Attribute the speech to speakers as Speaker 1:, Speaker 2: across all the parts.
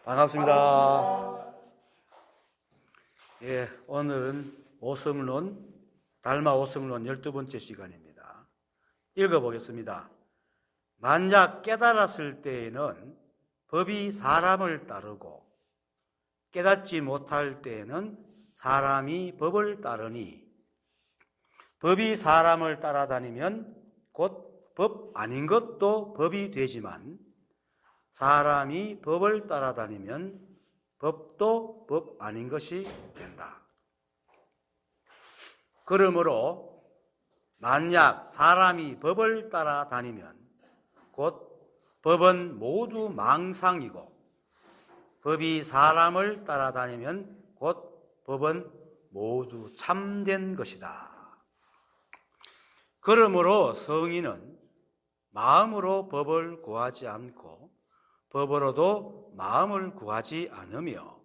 Speaker 1: 반갑습니다. 예, 오늘은 오성론, 달마 오성론 12번째 시간입니다. 읽어보겠습니다. 만약 깨달았을 때에는 법이 사람을 따르고 깨닫지 못할 때에는 사람이 법을 따르니 법이 사람을 따라다니면 곧 법 아닌 것도 법이 되지만 사람이 법을 따라다니면 법도 법 아닌 것이 된다. 그러므로 만약 사람이 법을 따라다니면 곧 법은 모두 망상이고 법이 사람을 따라다니면 곧 법은 모두 참된 것이다. 그러므로 성인은 마음으로 법을 구하지 않고 법으로도 마음을 구하지 않으며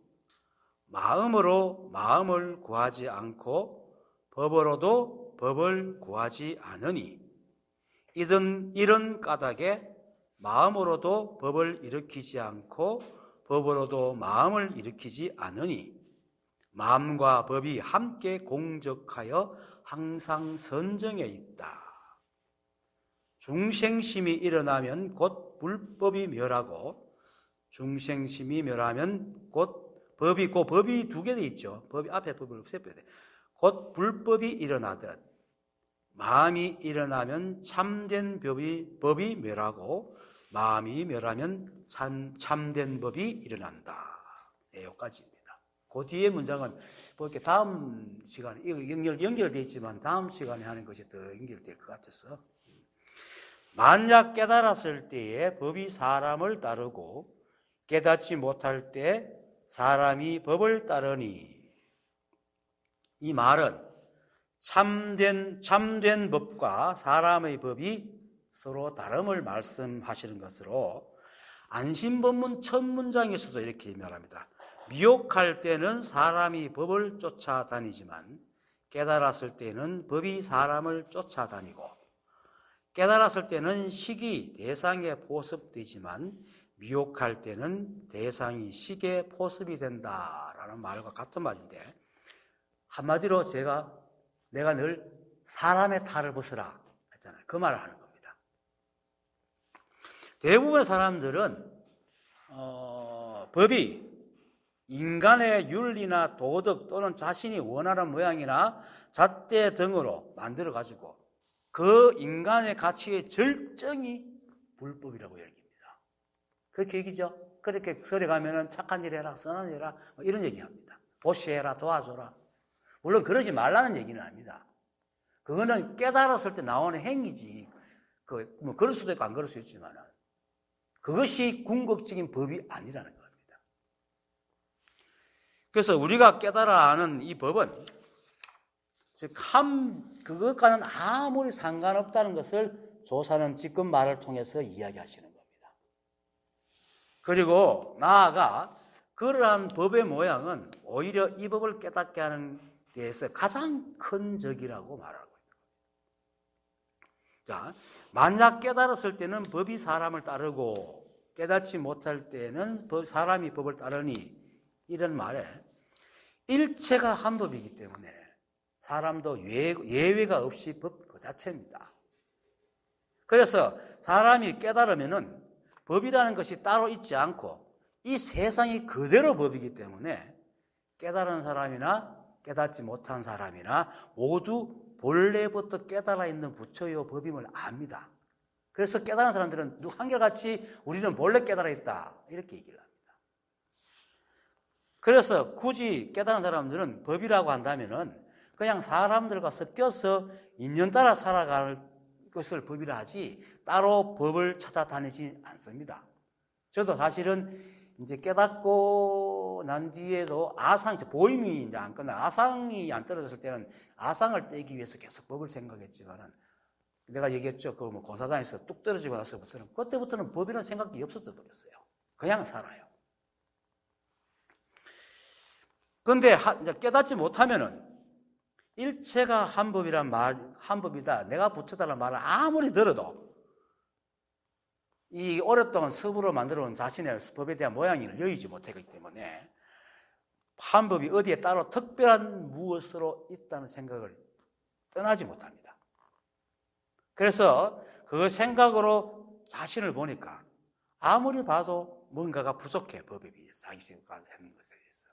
Speaker 1: 마음으로 마음을 구하지 않고 법으로도 법을 구하지 않으니 이런 까닭에 마음으로도 법을 일으키지 않고 법으로도 마음을 일으키지 않으니 마음과 법이 함께 공적하여 항상 선정해 있다. 중생심이 일어나면 곧 불법이 멸하고 중생심이 멸하면 곧 법이 두 개 돼 있죠. 법이 앞에 법을 없애버려야 돼. 곧 불법이 일어나듯 마음이 일어나면 참된 법이 멸하고 마음이 멸하면 참된 법이 일어난다. 네, 여기까지입니다. 그 뒤에 문장은 뭐 이렇게 다음 시간에 연결되어 있지만 다음 시간에 하는 것이 더 연결될 것 같아서 만약 깨달았을 때에 법이 사람을 따르고 깨닫지 못할 때 사람이 법을 따르니 이 말은 참된 법과 사람의 법이 서로 다름을 말씀하시는 것으로 안심법문 첫 문장에서도 이렇게 말합니다. 미혹할 때는 사람이 법을 쫓아다니지만 깨달았을 때는 법이 사람을 쫓아다니고 깨달았을 때는 식이 대상에 포섭되지만 미혹할 때는 대상이 식에 포섭이 된다라는 말과 같은 말인데 한마디로 내가 늘 사람의 탈을 벗으라 했잖아요. 그 말을 하는 겁니다. 대부분의 사람들은 법이 인간의 윤리나 도덕 또는 자신이 원하는 모양이나 잣대 등으로 만들어가지고 그 인간의 가치의 절정이 불법이라고 얘기합니다. 그렇게 얘기죠. 그렇게 설에 가면은 착한 일 해라, 선한 일 해라, 이런 얘기합니다. 보시해라, 도와줘라. 물론 그러지 말라는 얘기는 아닙니다. 그거는 깨달았을 때 나오는 행위지. 뭐 그럴 수도 있고 안 그럴 수 있지만 그것이 궁극적인 법이 아니라는 겁니다. 그래서 우리가 깨달아 아는 이 법은 즉 그것과는 아무리 상관없다는 것을 조사는 지금 말을 통해서 이야기하시는 겁니다. 그리고 나아가 그러한 법의 모양은 오히려 이 법을 깨닫게 하는 데에서 가장 큰 적이라고 말하고 있는 겁니다. 자, 만약 깨달았을 때는 법이 사람을 따르고 깨닫지 못할 때는 사람이 법을 따르니 이런 말에 일체가 한 법이기 때문에 사람도 예외가 없이 법 그 자체입니다. 그래서 사람이 깨달으면은 법이라는 것이 따로 있지 않고 이 세상이 그대로 법이기 때문에 깨달은 사람이나 깨닫지 못한 사람이나 모두 본래부터 깨달아 있는 부처요 법임을 압니다. 그래서 깨달은 사람들은 한결같이 우리는 본래 깨달아 있다 이렇게 얘기를 합니다. 그래서 굳이 깨달은 사람들은 법이라고 한다면은 그냥 사람들과 섞여서 인연 따라 살아갈 것을 법이라 하지 따로 법을 찾아다니지 않습니다. 저도 사실은 이제 깨닫고 난 뒤에도 보임이 이제 안 끝나 아상이 안 떨어졌을 때는 아상을 떼기 위해서 계속 법을 생각했지만은 내가 얘기했죠. 그 뭐 고사장에서 뚝 떨어지고 나서부터는 그때부터는 법이라는 생각이 없었어 버렸어요. 그냥 살아요. 그런데 이제 깨닫지 못하면은 일체가 한 법이다. 내가 부처다라는 말을 아무리 들어도 이 오랫동안 습으로 만들어 온 자신의 법에 대한 모양을 여의지 못하기 때문에 한 법이 어디에 따로 특별한 무엇으로 있다는 생각을 떠나지 못합니다. 그래서 그 생각으로 자신을 보니까 아무리 봐도 뭔가가 부족해, 법에 비해서 자기 생각하는 것에 대해서.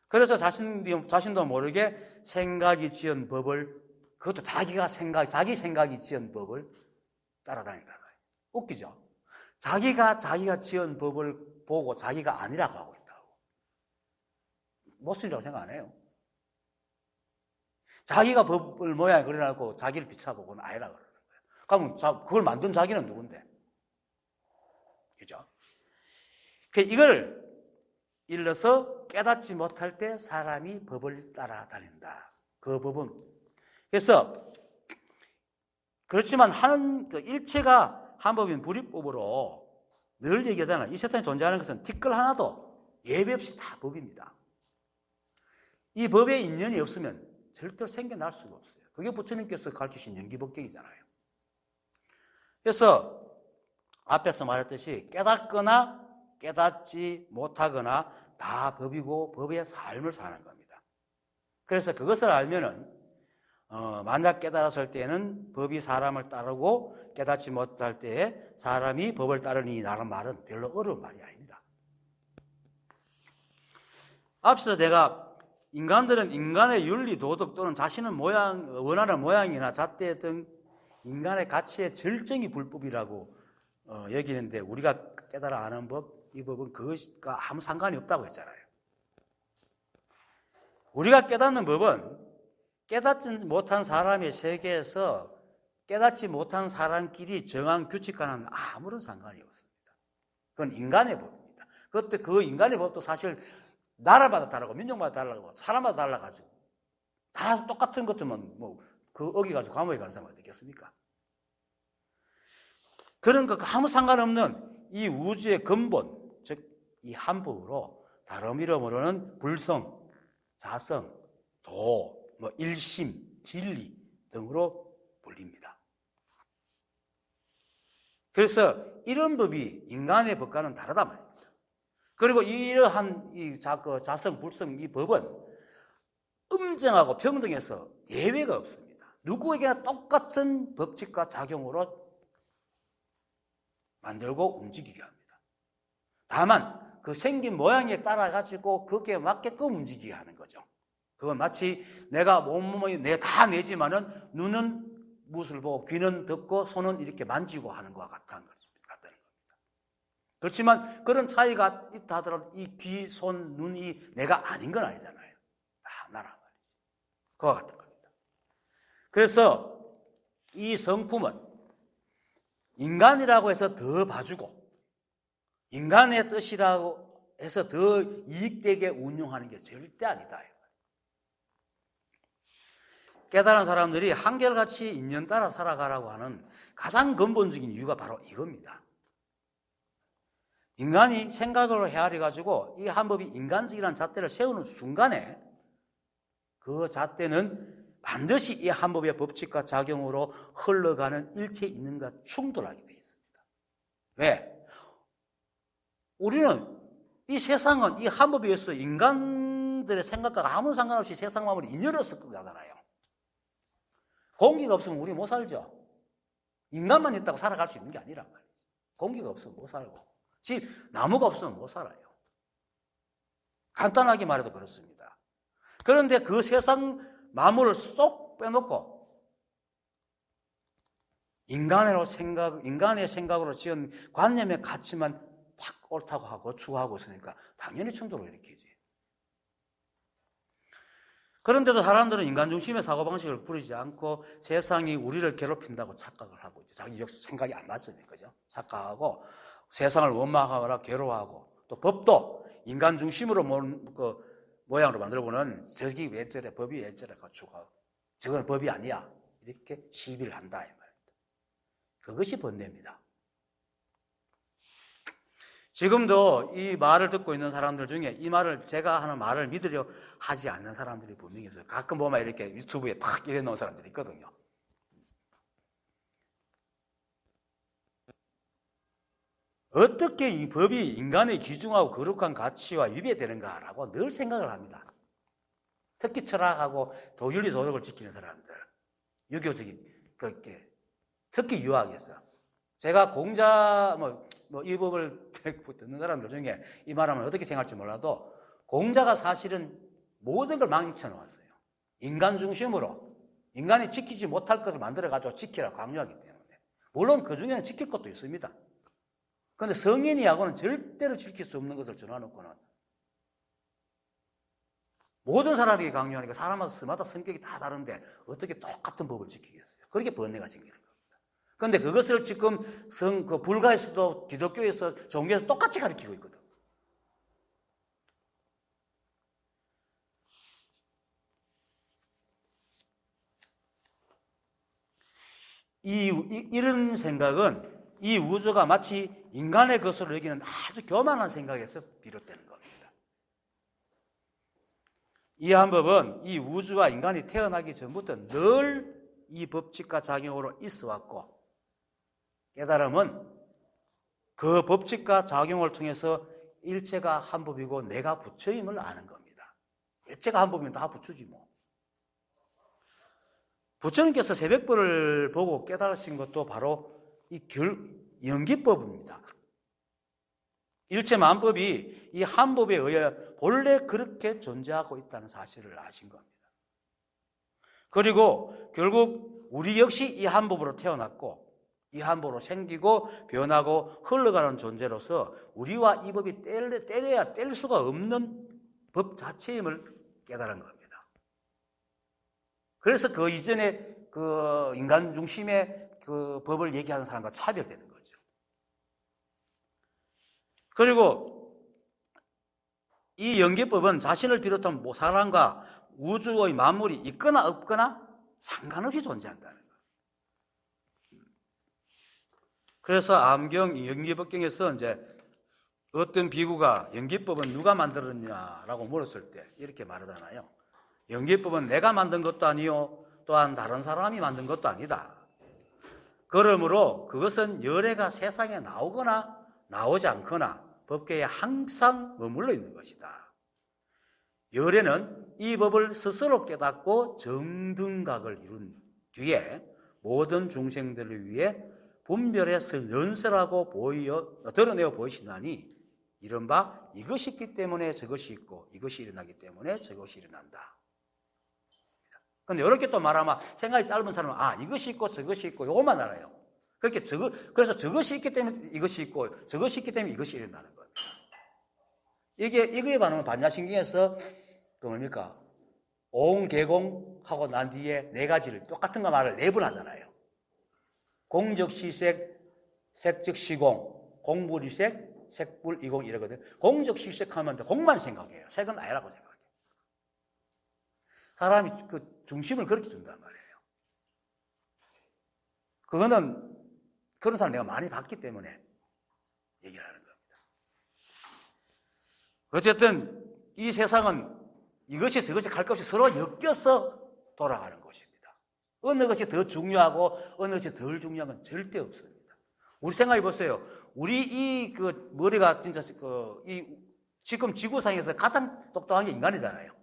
Speaker 1: 그래서 자신도 모르게 생각이 지은 법을, 그것도 자기 생각이 지은 법을 따라다닌다는 거예요. 웃기죠? 자기가 지은 법을 보고 자기가 아니라고 하고 있다고. 못쓰리라고 생각 안 해요. 자기가 법을 모양을 그려놓고 자기를 비춰보고는 아니라고 그러는 거예요. 그럼 그걸 만든 자기는 누군데? 그죠? 이걸 일러서 깨닫지 못할 때 사람이 법을 따라다닌다. 그 법은. 그래서, 그렇지만 일체가 한 법인 불이법으로 늘 얘기하잖아요. 이 세상에 존재하는 것은 티끌 하나도 예외 없이 다 법입니다. 이 법에 인연이 없으면 절대로 생겨날 수가 없어요. 그게 부처님께서 가르치신 연기법경이잖아요. 그래서 앞에서 말했듯이 깨닫거나 깨닫지 못하거나 다 법이고 법의 삶을 사는 겁니다. 그래서 그것을 알면은 만약 깨달았을 때는 법이 사람을 따르고 깨닫지 못할 때에 사람이 법을 따르니라는 말은 별로 어려운 말이 아닙니다. 앞서 내가 인간들은 인간의 윤리, 도덕 또는 자신은 원하는 모양이나 잣대 등 인간의 가치의 절정이 불법이라고 여기는데 우리가 깨달아 아는 법, 이 법은 그것과 아무 상관이 없다고 했잖아요. 우리가 깨닫는 법은 깨닫지 못한 사람의 세계에서 깨닫지 못한 사람끼리 정한 규칙과는 아무런 상관이 없습니다. 그건 인간의 법입니다. 그것도 그 인간의 법도 사실 나라마다 다르고 민족마다 달라고 사람마다 달라가지고 다 똑같은 것들만 그 어기가지고 감옥에 가는 사람이 어디 있겠습니까? 그런 거 아무 상관없는 이 우주의 근본, 즉 이 한 법으로 다름 이름으로는 불성, 자성, 도, 일심, 진리 등으로 불립니다. 그래서 이런 법이 인간의 법과는 다르단 말입니다. 그리고 이러한 이 자성, 불성 이 법은 엄정하고 평등해서 예외가 없습니다. 누구에게나 똑같은 법칙과 작용으로 만들고 움직이게 합니다. 다만 그 생긴 모양에 따라 가지고 거기에 맞게끔 움직이게 하는 거죠. 그건 마치 내가 몸이 다 내지만은 눈은 무엇을 보고 귀는 듣고 손은 이렇게 만지고 하는 것과 같다는 겁니다. 그렇지만 그런 차이가 있다 하더라도 이 귀, 손, 눈이 내가 아닌 건 아니잖아요. 다 하나란 말이죠. 그와 같은 겁니다. 그래서 이 성품은 인간이라고 해서 더 봐주고 인간의 뜻이라고 해서 더 이익되게 운용하는 게 절대 아니다. 깨달은 사람들이 한결같이 인연 따라 살아가라고 하는 가장 근본적인 이유가 바로 이겁니다. 인간이 생각으로 헤아려가지고 이 한 법이 인간적이라는 잣대를 세우는 순간에 그 잣대는 반드시 이 한 법의 법칙과 작용으로 흘러가는 일체 있는가 충돌하게 되어 있습니다. 왜? 우리는 이 세상은 이 한 법에 의해서 인간들의 생각과 아무 상관없이 세상 마음을 인연으로 섞어가잖아요. 공기가 없으면 우리 못 살죠. 인간만 있다고 살아갈 수 있는 게 아니란 말이죠. 공기가 없으면 못 살고 집, 나무가 없으면 못 살아요. 간단하게 말해도 그렇습니다. 그런데 그 세상 만물을 쏙 빼놓고 인간의 생각으로 지은 관념의 가치만 탁 옳다고 하고 추구하고 있으니까 당연히 충돌을 일으키지. 그런데도 사람들은 인간 중심의 사고방식을 부리지 않고 세상이 우리를 괴롭힌다고 착각을 하고 있죠. 자기 생각이 안 맞으니까, 그죠? 착각하고 세상을 원망하거나 괴로워하고 또 법도 인간 중심으로 모양으로 만들어보는 저기 왜 저래, 법이 왜 저래 가지고 저건 법이 아니야 이렇게 시비를 한다 이 말입니다. 그것이 번뇌입니다. 지금도 이 말을 듣고 있는 사람들 중에 이 말을 제가 하는 말을 믿으려 하지 않는 사람들이 분명히 있어요. 가끔 보면 이렇게 유튜브에 탁 이래 놓은 사람들이 있거든요. 어떻게 이 법이 인간의 귀중하고 거룩한 가치와 위배되는가라고 늘 생각을 합니다. 특히 철학하고 도윤리 도덕을 지키는 사람들, 유교적인 그게 특히 유학에서 제가 공자 이 법을 듣는 사람들 중에 이 말하면 어떻게 생각할지 몰라도 공자가 사실은 모든 걸 망쳐 놓았어요. 인간 중심으로 인간이 지키지 못할 것을 만들어 가지고 지키라고 강요하기 때문에 물론 그 중에는 지킬 것도 있습니다. 그런데 성인이하고는 절대로 지킬 수 없는 것을 정해놓고는 모든 사람에게 강요하니까 사람마다 성격이 다 다른데 어떻게 똑같은 법을 지키겠어요? 그렇게 번뇌가 생기는 겁니다. 그런데 그것을 지금 불가에서도 기독교에서 종교에서 똑같이 가르치고 있거든. 이런 생각은 이 우주가 마치 인간의 것으로 여기는 아주 교만한 생각에서 비롯되는 겁니다. 이 한 법은 이 우주와 인간이 태어나기 전부터 늘 이 법칙과 작용으로 있어 왔고 깨달음은 그 법칙과 작용을 통해서 일체가 한 법이고 내가 부처임을 아는 겁니다. 일체가 한 법이면 다 부처지 뭐. 부처님께서 새벽별을 보고 깨달으신 것도 바로 이 연기법입니다. 일체 만법이 이 한 법에 의해 본래 그렇게 존재하고 있다는 사실을 아신 겁니다. 그리고 결국 우리 역시 이 한 법으로 태어났고 이 한 법으로 생기고 변하고 흘러가는 존재로서 우리와 이 법이 떼려야 뗄 수가 없는 법 자체임을 깨달은 겁니다. 그래서 그 이전에 그 인간 중심의 그 법을 얘기하는 사람과 차별되는 거죠. 그리고 이 연계법은 자신을 비롯한 사람과 우주의 만물이 있거나 없거나 상관없이 존재한다는 거예요. 그래서 암경, 연계법경에서 이제 어떤 비구가 연계법은 누가 만들었냐라고 물었을 때 이렇게 말하잖아요. 연계법은 내가 만든 것도 아니요 또한 다른 사람이 만든 것도 아니다. 그러므로 그것은 열애가 세상에 나오거나 나오지 않거나 법계에 항상 머물러 있는 것이다. 열애는 이 법을 스스로 깨닫고 정등각을 이룬 뒤에 모든 중생들을 위해 분별해서 연설하고 드러내어 보이시나니 이른바 이것이 있기 때문에 저것이 있고 이것이 일어나기 때문에 저것이 일어난다. 근데 이렇게 또 말하면 생각이 짧은 사람은 이것이 있고 저것이 있고 요것만 알아요. 그래서 저것이 있기 때문에 이것이 있고 저것이 있기 때문에 이것이 일어나는 거예요. 이거에 반하면 반야신경에서 뭡니까? 오응개공하고 난 뒤에 네 가지를 똑같은 거 말을 네 번 하잖아요. 공적시색, 색적시공, 공불이색, 색불이공 이러거든. 공적시색하면 공만 생각해요. 색은 아니라고 생각해요. 사람이 그 중심을 그렇게 준단 말이에요. 그런 사람 내가 많이 봤기 때문에 얘기를 하는 겁니다. 어쨌든 이 세상은 이것이 저것이 갈 것 없이 서로 엮여서 돌아가는 것입니다. 어느 것이 더 중요하고 어느 것이 덜 중요한 건 절대 없습니다. 우리 생각해 보세요. 우리 머리가 진짜 지금 지구상에서 가장 똑똑한 게 인간이잖아요.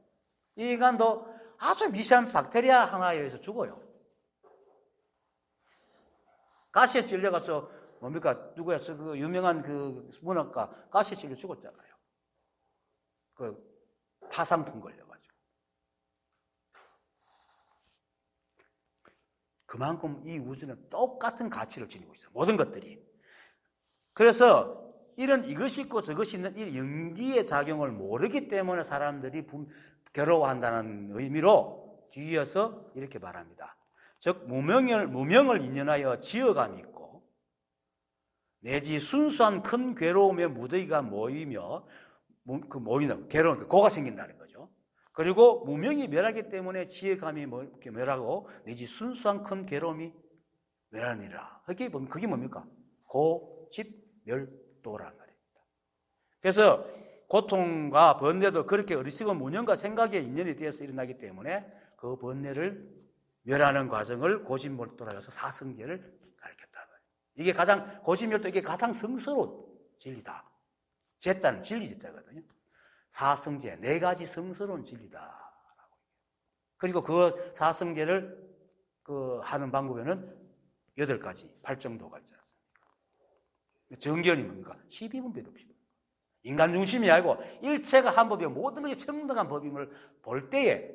Speaker 1: 이 인간도 아주 미세한 박테리아 하나에 의해서 죽어요. 가시에 찔려가서 뭡니까? 누구였어? 그 유명한 그 문학가 가시에 찔려 죽었잖아요. 그 파상풍 걸려가지고. 그만큼 이 우주는 똑같은 가치를 지니고 있어요. 모든 것들이. 그래서 이것이 있고 저것이 있는 이 연기의 작용을 모르기 때문에 사람들이 괴로워한다는 의미로 뒤이어서 이렇게 말합니다. 즉 무명을 인연하여 지어감이 있고 내지 순수한 큰 괴로움의 무더기가 모이며 모이는 괴로운 고가 생긴다는 거죠. 그리고 무명이 멸하기 때문에 지혜감이 멸하고 내지 순수한 큰 괴로움이 멸하니라. 그게 뭡니까? 고집멸도란 말입니다. 그래서 고통과 번뇌도 그렇게 어리석은 무념과 생각에 인연이 되어서 일어나기 때문에 그 번뇌를 멸하는 과정을 고집멸도라 해서 사성계를 가르쳤다. 이게 가장 고집멸도 이게 가장 성스러운 진리다. 제자는 진리 제자거든요. 사성제, 네 가지 성스러운 진리다. 그리고 그 사성제를 하는 방법에는 8가지, 발정도가 있지 않습니까? 정견이 뭡니까? 12분별 없이. 인간 중심이 아니고 일체가 한 법이고 모든 것이 평등한 법임을 볼 때에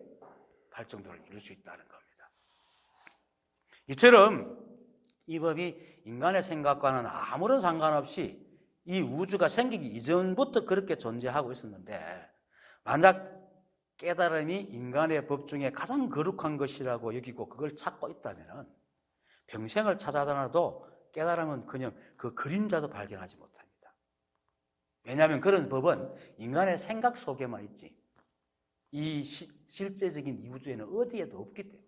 Speaker 1: 발정도를 이룰 수 있다는 겁니다. 이처럼 이 법이 인간의 생각과는 아무런 상관없이 이 우주가 생기기 이전부터 그렇게 존재하고 있었는데, 만약 깨달음이 인간의 법 중에 가장 거룩한 것이라고 여기고 그걸 찾고 있다면 평생을 찾아다녀도 깨달음은 그냥 그 그림자도 발견하지 못합니다. 왜냐하면 그런 법은 인간의 생각 속에만 있지 이 실제적인 이 우주에는 어디에도 없기 때문에.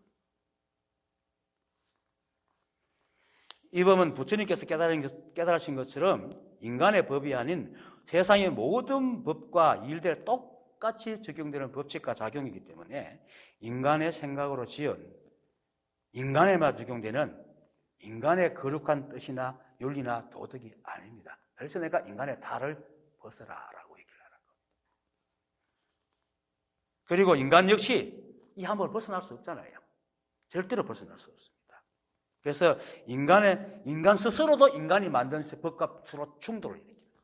Speaker 1: 이 법은 부처님께서 깨달으신 것처럼 인간의 법이 아닌 세상의 모든 법과 일들에 똑같이 적용되는 법칙과 작용이기 때문에 인간의 생각으로 지은 인간에만 적용되는 인간의 거룩한 뜻이나 윤리나 도덕이 아닙니다. 그래서 내가 인간의 탈을 벗어라라고 얘기를 하는 겁니다. 그리고 인간 역시 이 한 법을 벗어날 수 없잖아요. 절대로 벗어날 수 없습니다. 그래서 인간 스스로도 인간이 만든 법과 서로 충돌을 일으킵니다.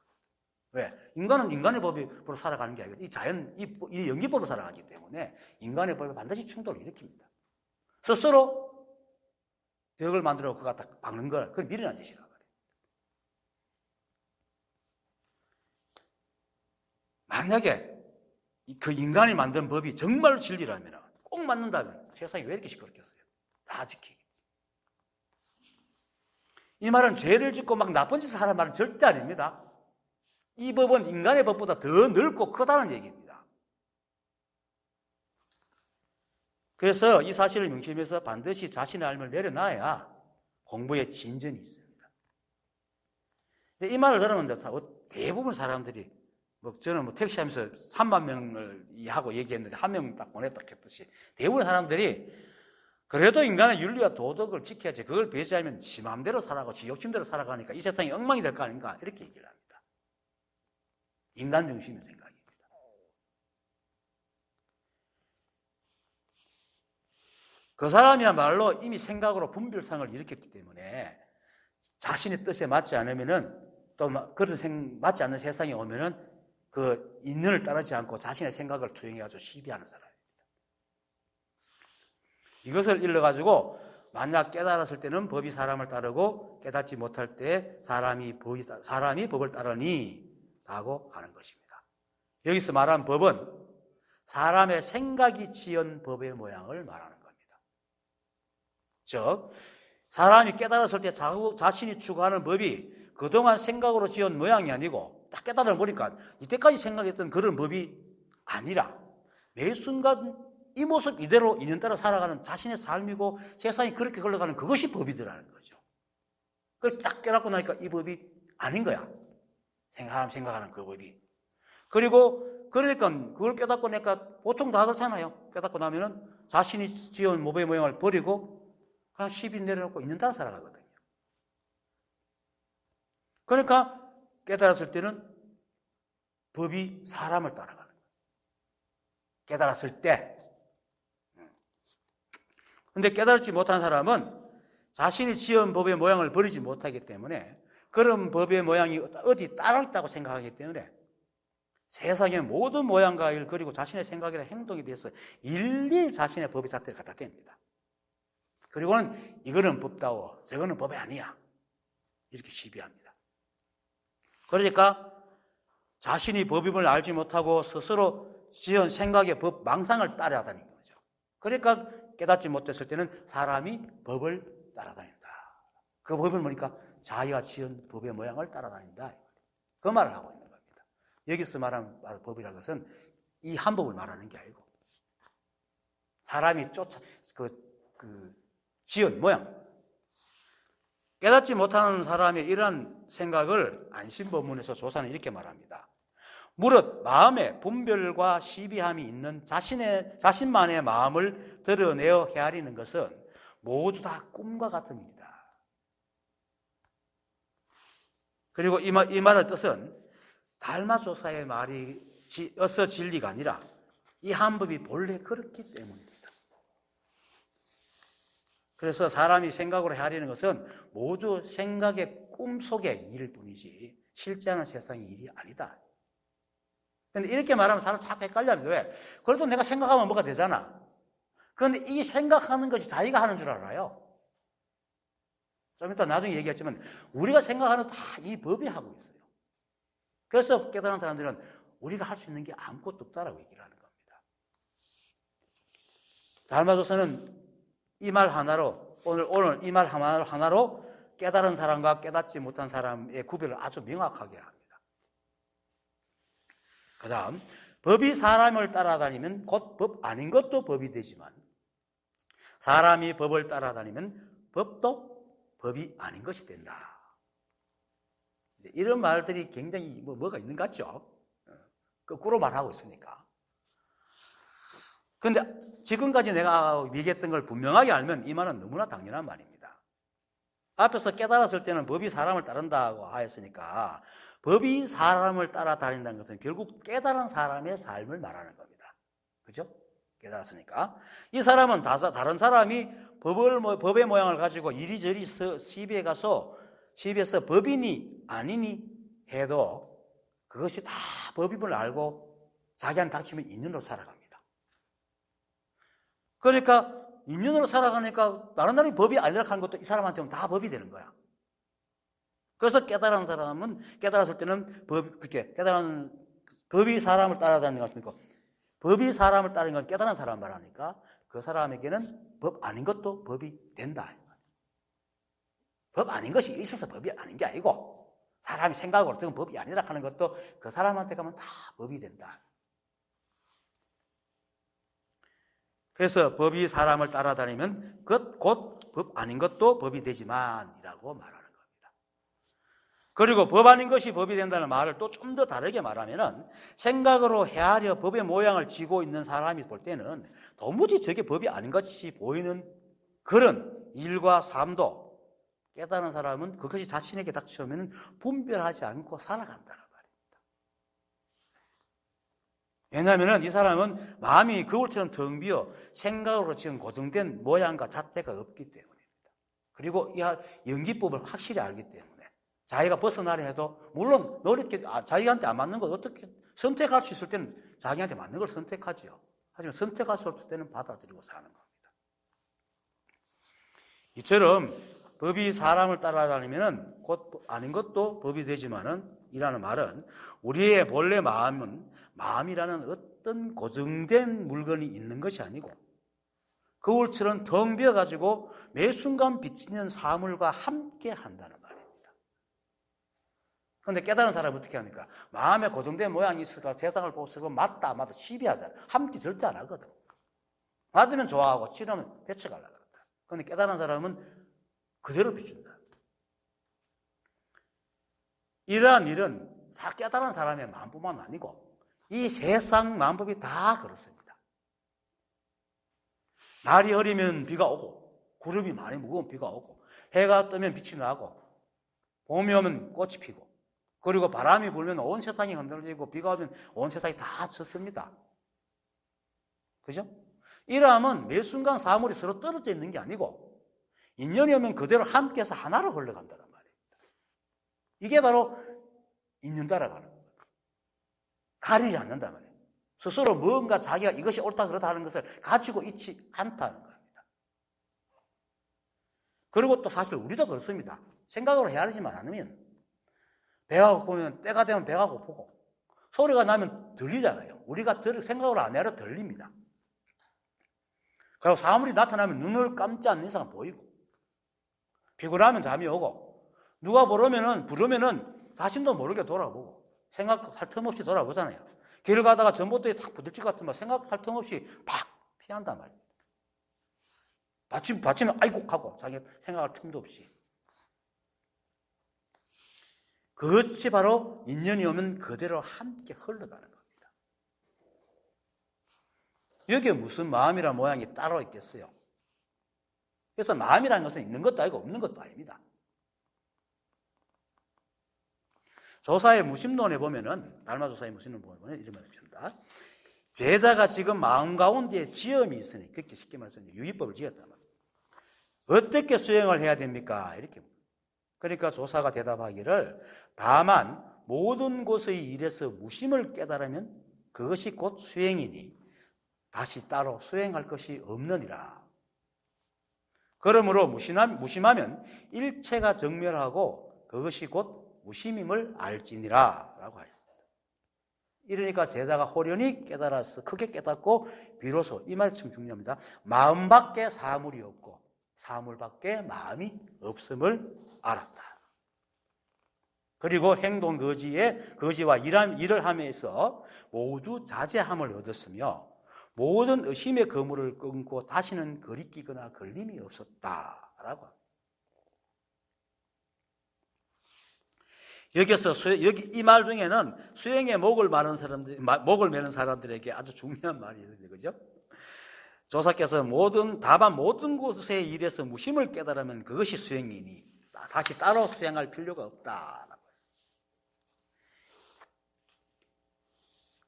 Speaker 1: 왜? 인간은 인간의 법으로 살아가는 게 아니고 이 연기법으로 살아가기 때문에 인간의 법이 반드시 충돌을 일으킵니다. 스스로 벽을 만들어 그거 갖다 박는 걸, 그건 미련한 짓이라고 그래요. 만약에 그 인간이 만든 법이 정말로 진리라면, 꼭 맞는다면 세상이 왜 이렇게 시끄럽겠어요? 다 지키기. 이 말은 죄를 짓고 막 나쁜 짓을 하는 말은 절대 아닙니다. 이 법은 인간의 법보다 더 넓고 크다는 얘기입니다. 그래서 이 사실을 명심해서 반드시 자신의 삶을 내려놔야 공부에 진전이 있습니다. 이 말을 들으면 대부분 사람들이 저는 택시하면서 3만 명을 하고 얘기했는데 한 명 딱 보냈다 했듯이 대부분 사람들이 그래도 인간의 윤리와 도덕을 지켜야지, 그걸 배제하면 지 마음대로 살아가고 지 욕심대로 살아가니까 이 세상이 엉망이 될 거 아닌가, 이렇게 얘기를 합니다. 인간 중심의 생각입니다. 그 사람이야말로 이미 생각으로 분별상을 일으켰기 때문에 자신의 뜻에 맞지 않으면은, 또 맞지 않는 세상이 오면은 그 인연을 따르지 않고 자신의 생각을 투영해가지고 시비하는 사람. 이것을 일러가지고 만약 깨달았을 때는 법이 사람을 따르고 깨닫지 못할 때 사람이 법을 따르니 라고 하는 것입니다. 여기서 말한 법은 사람의 생각이 지은 법의 모양을 말하는 겁니다. 즉 사람이 깨달았을 때 자신이 추구하는 법이 그동안 생각으로 지은 모양이 아니고 딱 깨달아 보니까 이때까지 생각했던 그런 법이 아니라 매 순간 이 모습 이대로 인연따라 살아가는 자신의 삶이고 세상이 그렇게 흘러가는 그것이 법이더라는 거죠. 그걸 딱 깨닫고 나니까 이 법이 아닌 거야. 생각하는 그 법이. 그리고 그러니까 그걸 깨닫고 나니까 보통 다 그렇잖아요. 깨닫고 나면은 자신이 지은 법의 모양을 버리고 그냥 시비 내려놓고 인연따라 살아가거든요. 그러니까 깨달았을 때는 법이 사람을 따라가는 거예요. 깨달았을 때. 근데 깨달지 못한 사람은 자신이 지은 법의 모양을 버리지 못하기 때문에 그런 법의 모양이 어디 따로 있다고 생각하기 때문에 세상의 모든 모양과 일 그리고 자신의 생각이나 행동에 대해서 일일이 자신의 법의 잣대를 갖다 댑니다. 그리고는 이거는 법다워, 저거는 법이 아니야, 이렇게 시비합니다. 그러니까 자신이 법임을 알지 못하고 스스로 지은 생각의 법 망상을 따라다니는 거죠. 그러니까 깨닫지 못했을 때는 사람이 법을 따라다닌다. 그 법은 뭐니까 자기가 지은 법의 모양을 따라다닌다. 그 말을 하고 있는 겁니다. 여기서 말하는 법이라는 것은 이 한 법을 말하는 게 아니고 사람이 지은 모양. 깨닫지 못하는 사람의 이러한 생각을 안심법문에서 조사는 이렇게 말합니다. 무릇 마음에 분별과 시비함이 있는 자신만의 마음을 드러내어 헤아리는 것은 모두 다 꿈과 같은 일이다. 그리고 이 말의 뜻은 달마조사의 말이 어서 진리가 아니라 이 한법이 본래 그렇기 때문입니다. 그래서 사람이 생각으로 헤아리는 것은 모두 생각의 꿈속의 일일 뿐이지 실제하는 세상의 일이 아니다. 그런데 이렇게 말하면 사람 자꾸 헷갈려요. 왜? 그래도 내가 생각하면 뭐가 되잖아. 그런데 이 생각하는 것이 자기가 하는 줄 알아요. 좀 이따 나중에 얘기했지만 우리가 생각하는 다 이 법이 하고 있어요. 그래서 깨달은 사람들은 우리가 할 수 있는 게 아무것도 없다라고 얘기를 하는 겁니다. 달마조서는 이 말 하나로 오늘 이 말 하나로 깨달은 사람과 깨닫지 못한 사람의 구별을 아주 명확하게 합니다. 그 다음 법이 사람을 따라다니면 곧 법 아닌 것도 법이 되지만 사람이 법을 따라다니면 법도 법이 아닌 것이 된다. 이런 말들이 굉장히 뭐가 있는 것 같죠? 거꾸로 말하고 있으니까. 그런데 지금까지 내가 얘기했던 걸 분명하게 알면 이 말은 너무나 당연한 말입니다. 앞에서 깨달았을 때는 법이 사람을 따른다고 하였으니까 법이 사람을 따라다닌다는 것은 결국 깨달은 사람의 삶을 말하는 겁니다. 그죠? 깨달았으니까. 이 사람은 다른 사람이 법의 모양을 가지고 이리저리 시비에 가서 시비에서 법이니 아니니 해도 그것이 다 법임을 알고 자기한테 닥치면 인연으로 살아갑니다. 그러니까 인연으로 살아가니까 다른 사람이 법이 아니라 하는 것도 이 사람한테는 다 법이 되는 거야. 그래서 깨달은 사람은 깨달았을 때는 그렇게 깨달은 법이 사람을 따라다니는 것이니까 법이 사람을 따르는 건 깨달은 사람 말하니까 그 사람에게는 법 아닌 것도 법이 된다. 법 아닌 것이 있어서 법이 아닌 게 아니고 사람이 생각으로 지금 법이 아니라 하는 것도 그 사람한테 가면 다 법이 된다. 그래서 법이 사람을 따라다니면 곧 법 아닌 것도 법이 되지만이라고 말하는 겁니다. 그리고 법 아닌 것이 법이 된다는 말을 또 좀 더 다르게 말하면은 생각으로 헤아려 법의 모양을 쥐고 있는 사람이 볼 때는 도무지 저게 법이 아닌 것이 보이는 그런 일과 삶도 깨달은 사람은 그것이 자신에게 닥쳐오면 분별하지 않고 살아간다는 말입니다. 왜냐하면 이 사람은 마음이 거울처럼 텅 비어 생각으로 지금 고정된 모양과 잣대가 없기 때문입니다. 그리고 이 연기법을 확실히 알기 때문에 자기가 벗어나려 해도 물론 노력해 자기한테 안 맞는 걸 어떻게 선택할 수 있을 때는 자기한테 맞는 걸 선택하죠. 하지만 선택할 수 없을 때는 받아들이고 사는 겁니다. 이처럼 법이 사람을 따라다니면 곧 아닌 것도 법이 되지만은 이라는 말은 우리의 본래 마음이라는 어떤 고정된 물건이 있는 것이 아니고 거울처럼 텅 비어가지고 매 순간 비치는 사물과 함께 한다는 말입니다. 그런데 깨달은 사람은 어떻게 합니까? 마음에 고정된 모양이 있을까 세상을 보고 쓰고 맞다 안 맞다 시비하잖아. 함께 절대 안 하거든. 맞으면 좋아하고 싫으면 배척하려고 한다. 그런데 깨달은 사람은 그대로 비춘다. 이러한 일은 깨달은 사람의 마음뿐만 아니고 이 세상 마음법이 다 그렇습니다. 날이 흐리면 비가 오고 구름이 많이 무거우면 비가 오고 해가 뜨면 빛이 나고 봄이 오면 꽃이 피고 그리고 바람이 불면 온 세상이 흔들리고 비가 오면 온 세상이 다 젖습니다. 그죠? 이러함은 매 순간 사물이 서로 떨어져 있는 게 아니고 인연이 오면 그대로 함께해서 하나로 흘러간다는 말입니다. 이게 바로 인연 따라가는 거예요. 가리지 않는단 말이에요. 스스로 뭔가 자기가 이것이 옳다 그렇다 하는 것을 가지고 있지 않다는 겁니다. 그리고 또 사실 우리도 그렇습니다. 생각으로 헤아리지만 않으면 배가 고프면 때가 되면 배가 고프고 소리가 나면 들리잖아요. 우리가 생각으로 안 헤아려 들립니다. 그리고 사물이 나타나면 눈을 감지 않는 이상은 보이고 피곤하면 잠이 오고 누가 부르면은 자신도 모르게 돌아보고 생각할 틈 없이 돌아보잖아요. 길 가다가 전봇대에 탁 부딪힐 것 같으면 생각할 틈 없이 팍 피한단 말입니다. 받치면 아이고 하고 자기 생각할 틈도 없이. 그것이 바로 인연이 오면 그대로 함께 흘러가는 겁니다. 여기에 무슨 마음이란 모양이 따로 있겠어요? 그래서 마음이라는 것은 있는 것도 아니고 없는 것도 아닙니다. 조사의 무심론에 보면은, 달마 조사의 무심론 보면 이런 말을 합니다. 제자가 지금 마음 가운데 지엄이 있으니, 그렇게 쉽게 말해서 유의법을 지었단 말이에요. 어떻게 수행을 해야 됩니까? 이렇게. 그러니까 조사가 대답하기를, 다만 모든 곳의 일에서 무심을 깨달으면 그것이 곧 수행이니 다시 따로 수행할 것이 없느니라. 그러므로 무심하면 일체가 정멸하고 그것이 곧 무심임을 알지니라 라고 하였습니다. 이러니까 제자가 호련히 깨달아서 크게 깨닫고 비로소, 이 말이 참 중요합니다. 마음밖에 사물이 없고 사물밖에 마음이 없음을 알았다. 그리고 행동 거지와 일을 함에서 모두 자제함을 얻었으며 모든 의심의 거물을 끊고 다시는 거리끼거나 걸림이 없었다라고 합니다. 여기 이 말 중에는 수행에 목을 매는 사람들에게 아주 중요한 말이 있는데, 그죠? 조사께서 다만 모든 곳의 일에서 무심을 깨달으면 그것이 수행이니 다시 따로 수행할 필요가 없다.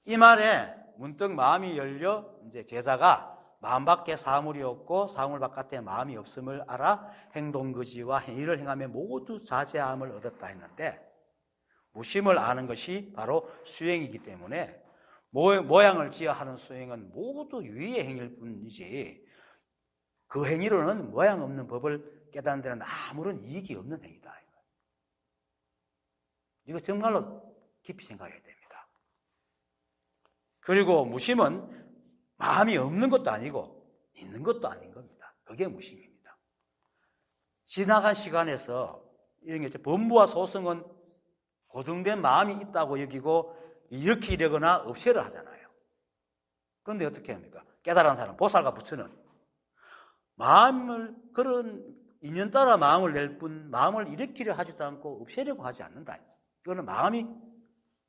Speaker 1: 이 말에 문득 마음이 열려 이제 제자가 마음밖에 사물이 없고 사물 바깥에 마음이 없음을 알아 행동거지와 행위를 행하며 모두 자제함을 얻었다 했는데, 무심을 아는 것이 바로 수행이기 때문에 모양을 지어 하는 수행은 모두 유의의 행위일 뿐이지 그 행위로는 모양 없는 법을 깨닫는 데는 아무런 이익이 없는 행위다. 이거 정말로 깊이 생각해야 됩니다. 그리고 무심은 마음이 없는 것도 아니고 있는 것도 아닌 겁니다. 그게 무심입니다. 지나간 시간에서 이런 게 범부와 소승은 고정된 마음이 있다고 여기고 일으키려거나 없애려 하잖아요. 그런데 어떻게 합니까? 깨달은 사람, 보살과 부처는 마음을, 그런 인연 따라 마음을 낼 뿐 마음을 일으키려 하지도 않고 없애려고 하지 않는다. 이거는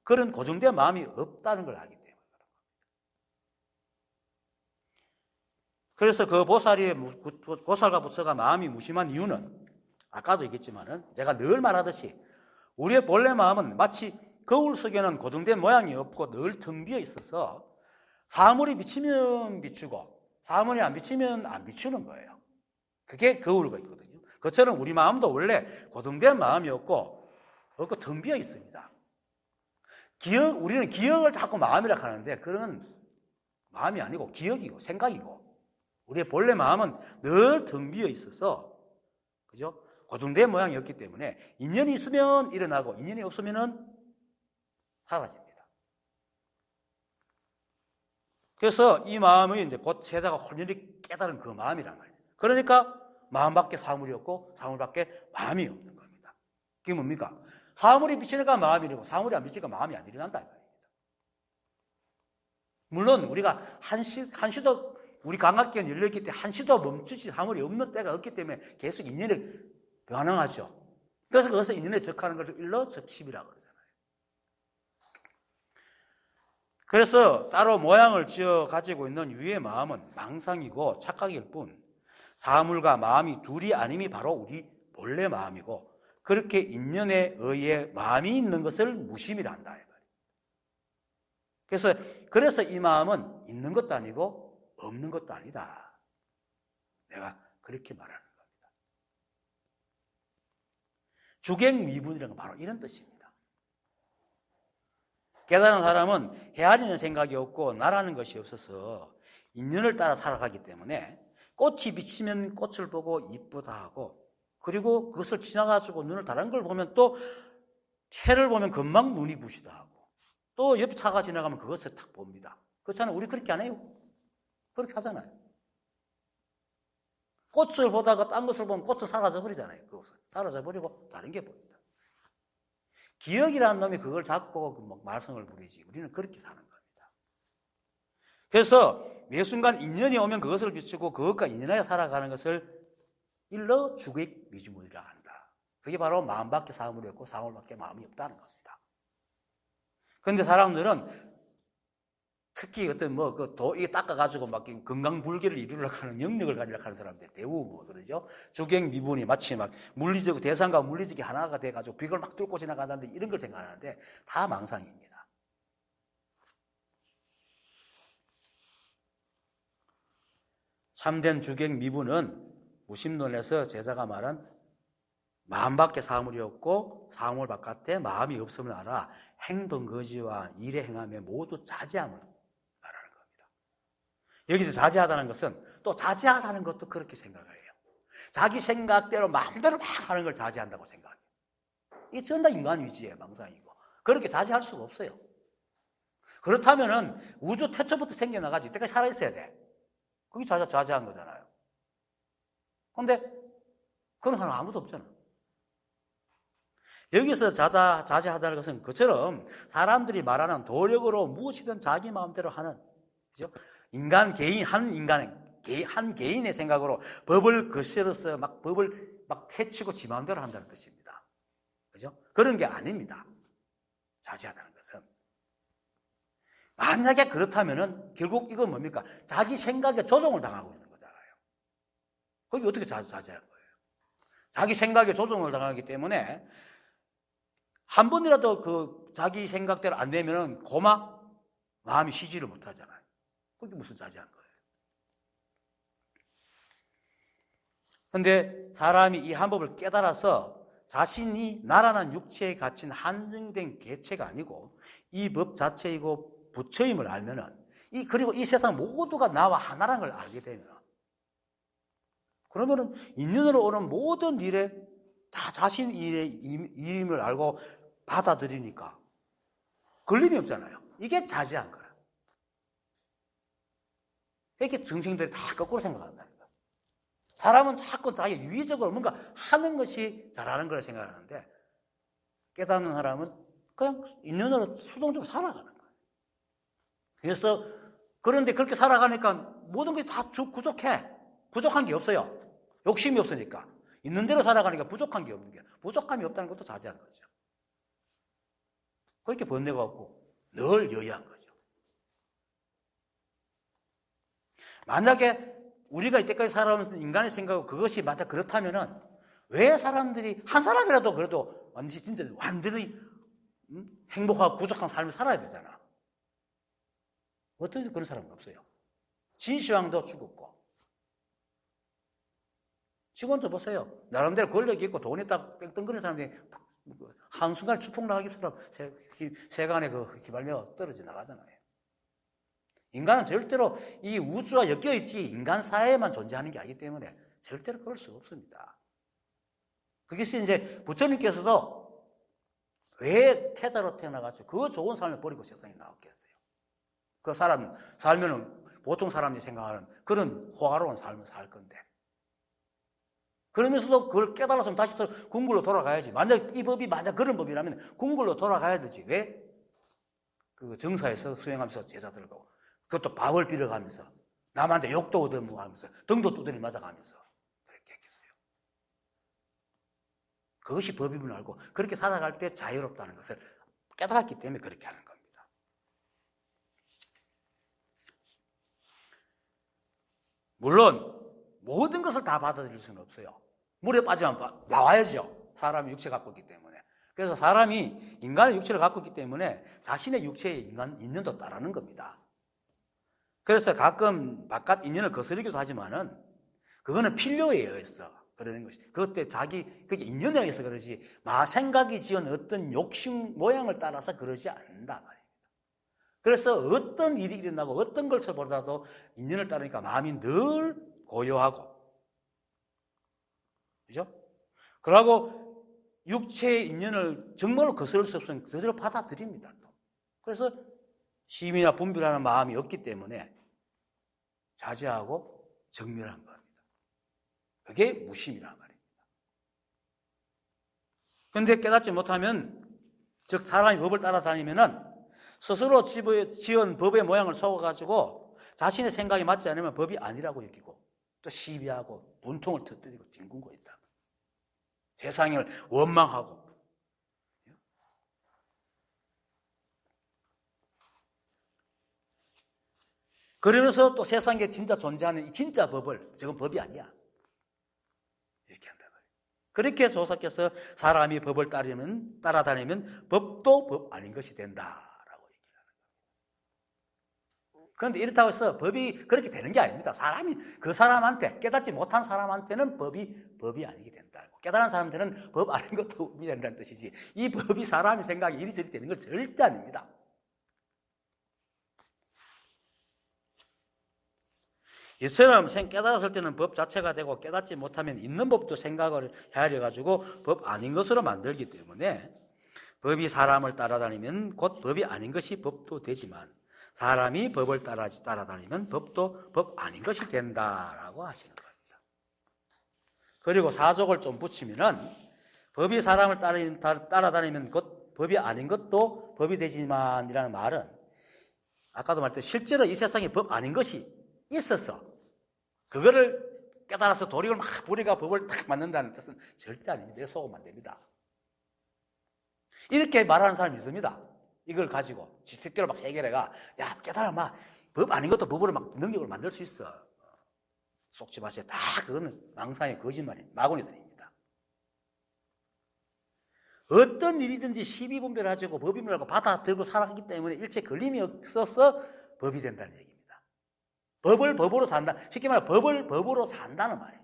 Speaker 1: 그런 고정된 마음이 없다는 걸 알기 때문에. 그래서 그 보살과 부처가 마음이 무심한 이유는 아까도 얘기했지만은 제가 늘 말하듯이 우리의 본래 마음은 마치 거울 속에는 고정된 모양이 없고 늘 텅 비어 있어서 사물이 비치면 비추고 사물이 안 비치면 안 비추는 거예요. 그게 거울과 있거든요. 그처럼 우리 마음도 원래 고정된 마음이 없고 텅 비어 있습니다. 우리는 기억을 자꾸 마음이라고 하는데 그런 마음이 아니고 기억이고 생각이고, 우리의 본래 마음은 늘 텅 비어 있어서, 그죠? 고정된 모양이 없기 때문에 인연이 있으면 일어나고 인연이 없으면 사라집니다. 그래서 이 마음이 이제 곧 제자가 혼연히 깨달은 그 마음이란 말이에요. 그러니까 마음밖에 사물이 없고 사물밖에 마음이 없는 겁니다. 그게 뭡니까? 사물이 비치니까 마음이 일어나고 사물이 안 비치니까 마음이 안 일어난다 이 말입니다. 물론 우리가 한시도 우리 감각기는 열려있기 때문에 한시도 멈추지 사물이 없는 때가 없기 때문에 계속 인연에 변화하죠. 그래서 그것을 인연에 적하는 것을 일러 적심이라고 그러잖아요. 그래서 따로 모양을 지어 가지고 있는 유의 마음은 망상이고 착각일 뿐 사물과 마음이 둘이 아님이 바로 우리 본래 마음이고, 그렇게 인연에 의해 마음이 있는 것을 무심이라 한다. 그래서 이 마음은 있는 것도 아니고 없는 것도 아니다. 내가 그렇게 말하는 겁니다. 주객미분이라는 건 바로 이런 뜻입니다. 깨달은 사람은 헤아리는 생각이 없고 나라는 것이 없어서 인연을 따라 살아가기 때문에 꽃이 비치면 꽃을 보고 이쁘다 하고, 그리고 그것을 지나가지고 눈을 다른 걸 보면 또 해를 보면 금방 눈이 부시다 하고, 또 옆 차가 지나가면 그것을 딱 봅니다. 그렇잖아요. 우리 그렇게 안 해요? 그렇게 하잖아요. 꽃을 보다가 딴 것을 보면 꽃을 사라져버리잖아요. 그것을 사라져버리고 다른 게 보입니다. 기억이라는 놈이 그걸 잡고 말썽을 부리지 우리는 그렇게 사는 겁니다. 그래서 매 순간 인연이 오면 그것을 비추고 그것과 인연하여 살아가는 것을 일러 주객미주문이라 한다. 그게 바로 마음밖에 사물이 없고 사물밖에 마음이 없다는 겁니다. 그런데 사람들은 특히 어떤 이게 닦아가지고 막 건강불개를 이루려고 하는 영역을 가지려고 하는 사람들 대부분 뭐 그러죠. 주객 미분이 마치 막 물리적 대상과 물리적이 하나가 돼가지고 벽을 막 뚫고 지나가는데 이런 걸 생각하는데 다 망상입니다. 참된 주객 미분은 무심론에서 제자가 말한 마음밖에 사물이 없고 사물 바깥에 마음이 없음을 알아 행동 거지와 일에 행함에 모두 자제함을 말하는 겁니다. 여기서 자제하다는 것은 또 자제하다는 것도 그렇게 생각을 해요. 자기 생각대로 마음대로 막 하는 걸 자제한다고 생각해요. 이게 전다 인간 위주의 망상이고 그렇게 자제할 수가 없어요. 그렇다면은 우주 태초부터 생겨나가지고 이때까지 살아있어야 돼. 그게 자제한 거잖아요. 그런데 그런 사람 아무도 없잖아. 여기서 자제하다는 것은 그처럼 사람들이 말하는 도력으로 무엇이든 자기 마음대로 하는, 그죠? 한 개인의 생각으로 법을 거스려서 법을 해치고 지 마음대로 한다는 뜻입니다. 그죠? 그런 게 아닙니다. 자제하다는 것은. 만약에 그렇다면은 결국 이건 뭡니까? 자기 생각에 조종을 당하고 있는 거잖아요. 거기 어떻게 자제할 거예요? 자기 생각에 조종을 당하기 때문에 한 번이라도 자기 생각대로 안 되면은 마음이 쉬지를 못하잖아요. 그게 무슨 자제한 거예요? 그런데 사람이 이 한법을 깨달아서 자신이 나라는 육체에 갇힌 한정된 개체가 아니고 이 법 자체이고 부처임을 알면은 그리고 이 세상 모두가 나와 하나라는 걸 알게 되면 그러면은 인연으로 오는 모든 일에 다 자신 일의 일임을 알고 받아들이니까 걸림이 없잖아요. 이게 자제한 거야. 이렇게 중생들이 다 거꾸로 생각한다는 거야. 사람은 자꾸 자기 유의적으로 뭔가 하는 것이 잘하는 걸 생각하는데 깨닫는 사람은 그냥 인연으로 수동적으로 살아가는 거예요. 그래서 그런데 그렇게 살아가니까 모든 것이 다 부족해. 부족한 게 없어요. 욕심이 없으니까. 있는 대로 살아가니까 부족한 게 없는 게 부족함이 없다는 것도 자제한 거죠. 그렇게 번뇌갖고 늘 여의한 거죠. 만약에 우리가 이때까지 살아온 인간의 생각하고 그것이 맞다 그렇다면은 왜 사람들이 한 사람이라도 그래도 완전히 행복하고 부족한 삶을 살아야 되잖아. 어떻게 그런 사람은 없어요. 진시황도 죽었고 직원도 보세요. 나름대로 권력이 있고 돈이 딱 땡땡거리는 사람들이 한순간에 추풍 나가기처럼 세간에 휘발려 떨어져 나가잖아요. 인간은 절대로 이 우주와 엮여있지 인간 사회에만 존재하는 게 아니기 때문에 절대로 그럴 수가 없습니다. 그것이 이제 부처님께서도 왜 태자로 태어나가지고 그 좋은 삶을 버리고 세상에 나왔겠어요. 그 사람 살면은 보통 사람이 생각하는 그런 호화로운 삶을 살 건데 그러면서도 그걸 깨달았으면 다시 또 궁굴로 돌아가야지. 만약 이 법이 그런 법이라면 궁굴로 돌아가야 되지. 왜? 그 정사에서 수행하면서 제자들하고 그것도 밥을 빌어가면서 남한테 욕도 얻어먹으면서 등도 두드려 맞아가면서 그렇게 했겠어요. 그것이 법임을 알고 그렇게 살아갈 때 자유롭다는 것을 깨달았기 때문에 그렇게 하는 겁니다. 물론 모든 것을 다 받아들일 수는 없어요. 물에 빠지면 나와야죠. 사람이 육체 갖고 있기 때문에. 그래서 사람이 인간의 육체를 갖고 있기 때문에 자신의 육체의 인연도 따르는 겁니다. 그래서 가끔 바깥 인연을 거스르기도 하지만은 그거는 필요에 의해서 그러는 것이. 그때 그게 인연에 의해서 그러지 생각이 지은 어떤 욕심 모양을 따라서 그러지 않는다 말입니다. 그래서 어떤 일이 일어나고 어떤 것을 보다도 인연을 따르니까 마음이 늘 고요하고 그죠? 그러고 육체의 인연을 정말로 거스를 수 없으면 그대로 받아들입니다. 그래서 심이나 분별하는 마음이 없기 때문에 자제하고 정멸한 겁니다. 그게 무심이란 말입니다. 그런데 깨닫지 못하면 즉 사람이 법을 따라다니면은 스스로 지은 법의 모양을 속아가지고 자신의 생각이 맞지 않으면 법이 아니라고 여기고 또 시비하고 분통을 터뜨리고 뒹굴고 있다. 세상을 원망하고 그러면서 또 세상에 진짜 존재하는 이 진짜 법을, 저건 법이 아니야, 이렇게 한다. 그렇게 조사께서 사람이 법을 따라다니면 법도 법 아닌 것이 된다라고 얘기하는 거예요. 그런데 이렇다고 해서 법이 그렇게 되는 게 아닙니다. 사람이 그 사람한테, 깨닫지 못한 사람한테는 법이 아니게 된다. 깨달은 사람한테는 법 아닌 것도 법이 된다는 뜻이지, 이 법이 사람이 생각이 이리저리 되는 건 절대 아닙니다. 이처럼 깨달았을 때는 법 자체가 되고, 깨닫지 못하면 있는 법도 생각을 헤아려 가지고 법 아닌 것으로 만들기 때문에, 법이 사람을 따라다니면 곧 법이 아닌 것이 법도 되지만, 사람이 법을 따라다니면 법도 법 아닌 것이 된다라고 하시는 겁니다. 그리고 사족을 좀 붙이면은, 법이 사람을 따라다니면 곧 법이 아닌 것도 법이 되지만 이라는 말은, 아까도 말했듯이 실제로 이 세상에 법 아닌 것이 있어서 그거를 깨달아서 도리를 막 부리가 법을 딱 만든다는 뜻은 절대 아닙니다. 내 속으면 안 됩니다. 이렇게 말하는 사람이 있습니다. 이걸 가지고 지식대로 막 해결해가, 야, 깨달아, 막 법 아닌 것도 법으로 막 능력을 만들 수 있어. 속지 마세요. 다 그거는 망상의 거짓말이 마구니들입니다. 어떤 일이든지 시비분별하고 법이물하고 받아들고 살아가기 때문에 일체 걸림이 없어서 법이 된다는 얘기입니다. 법을 법으로 산다. 쉽게 말해 법을 법으로 산다는 말이에요.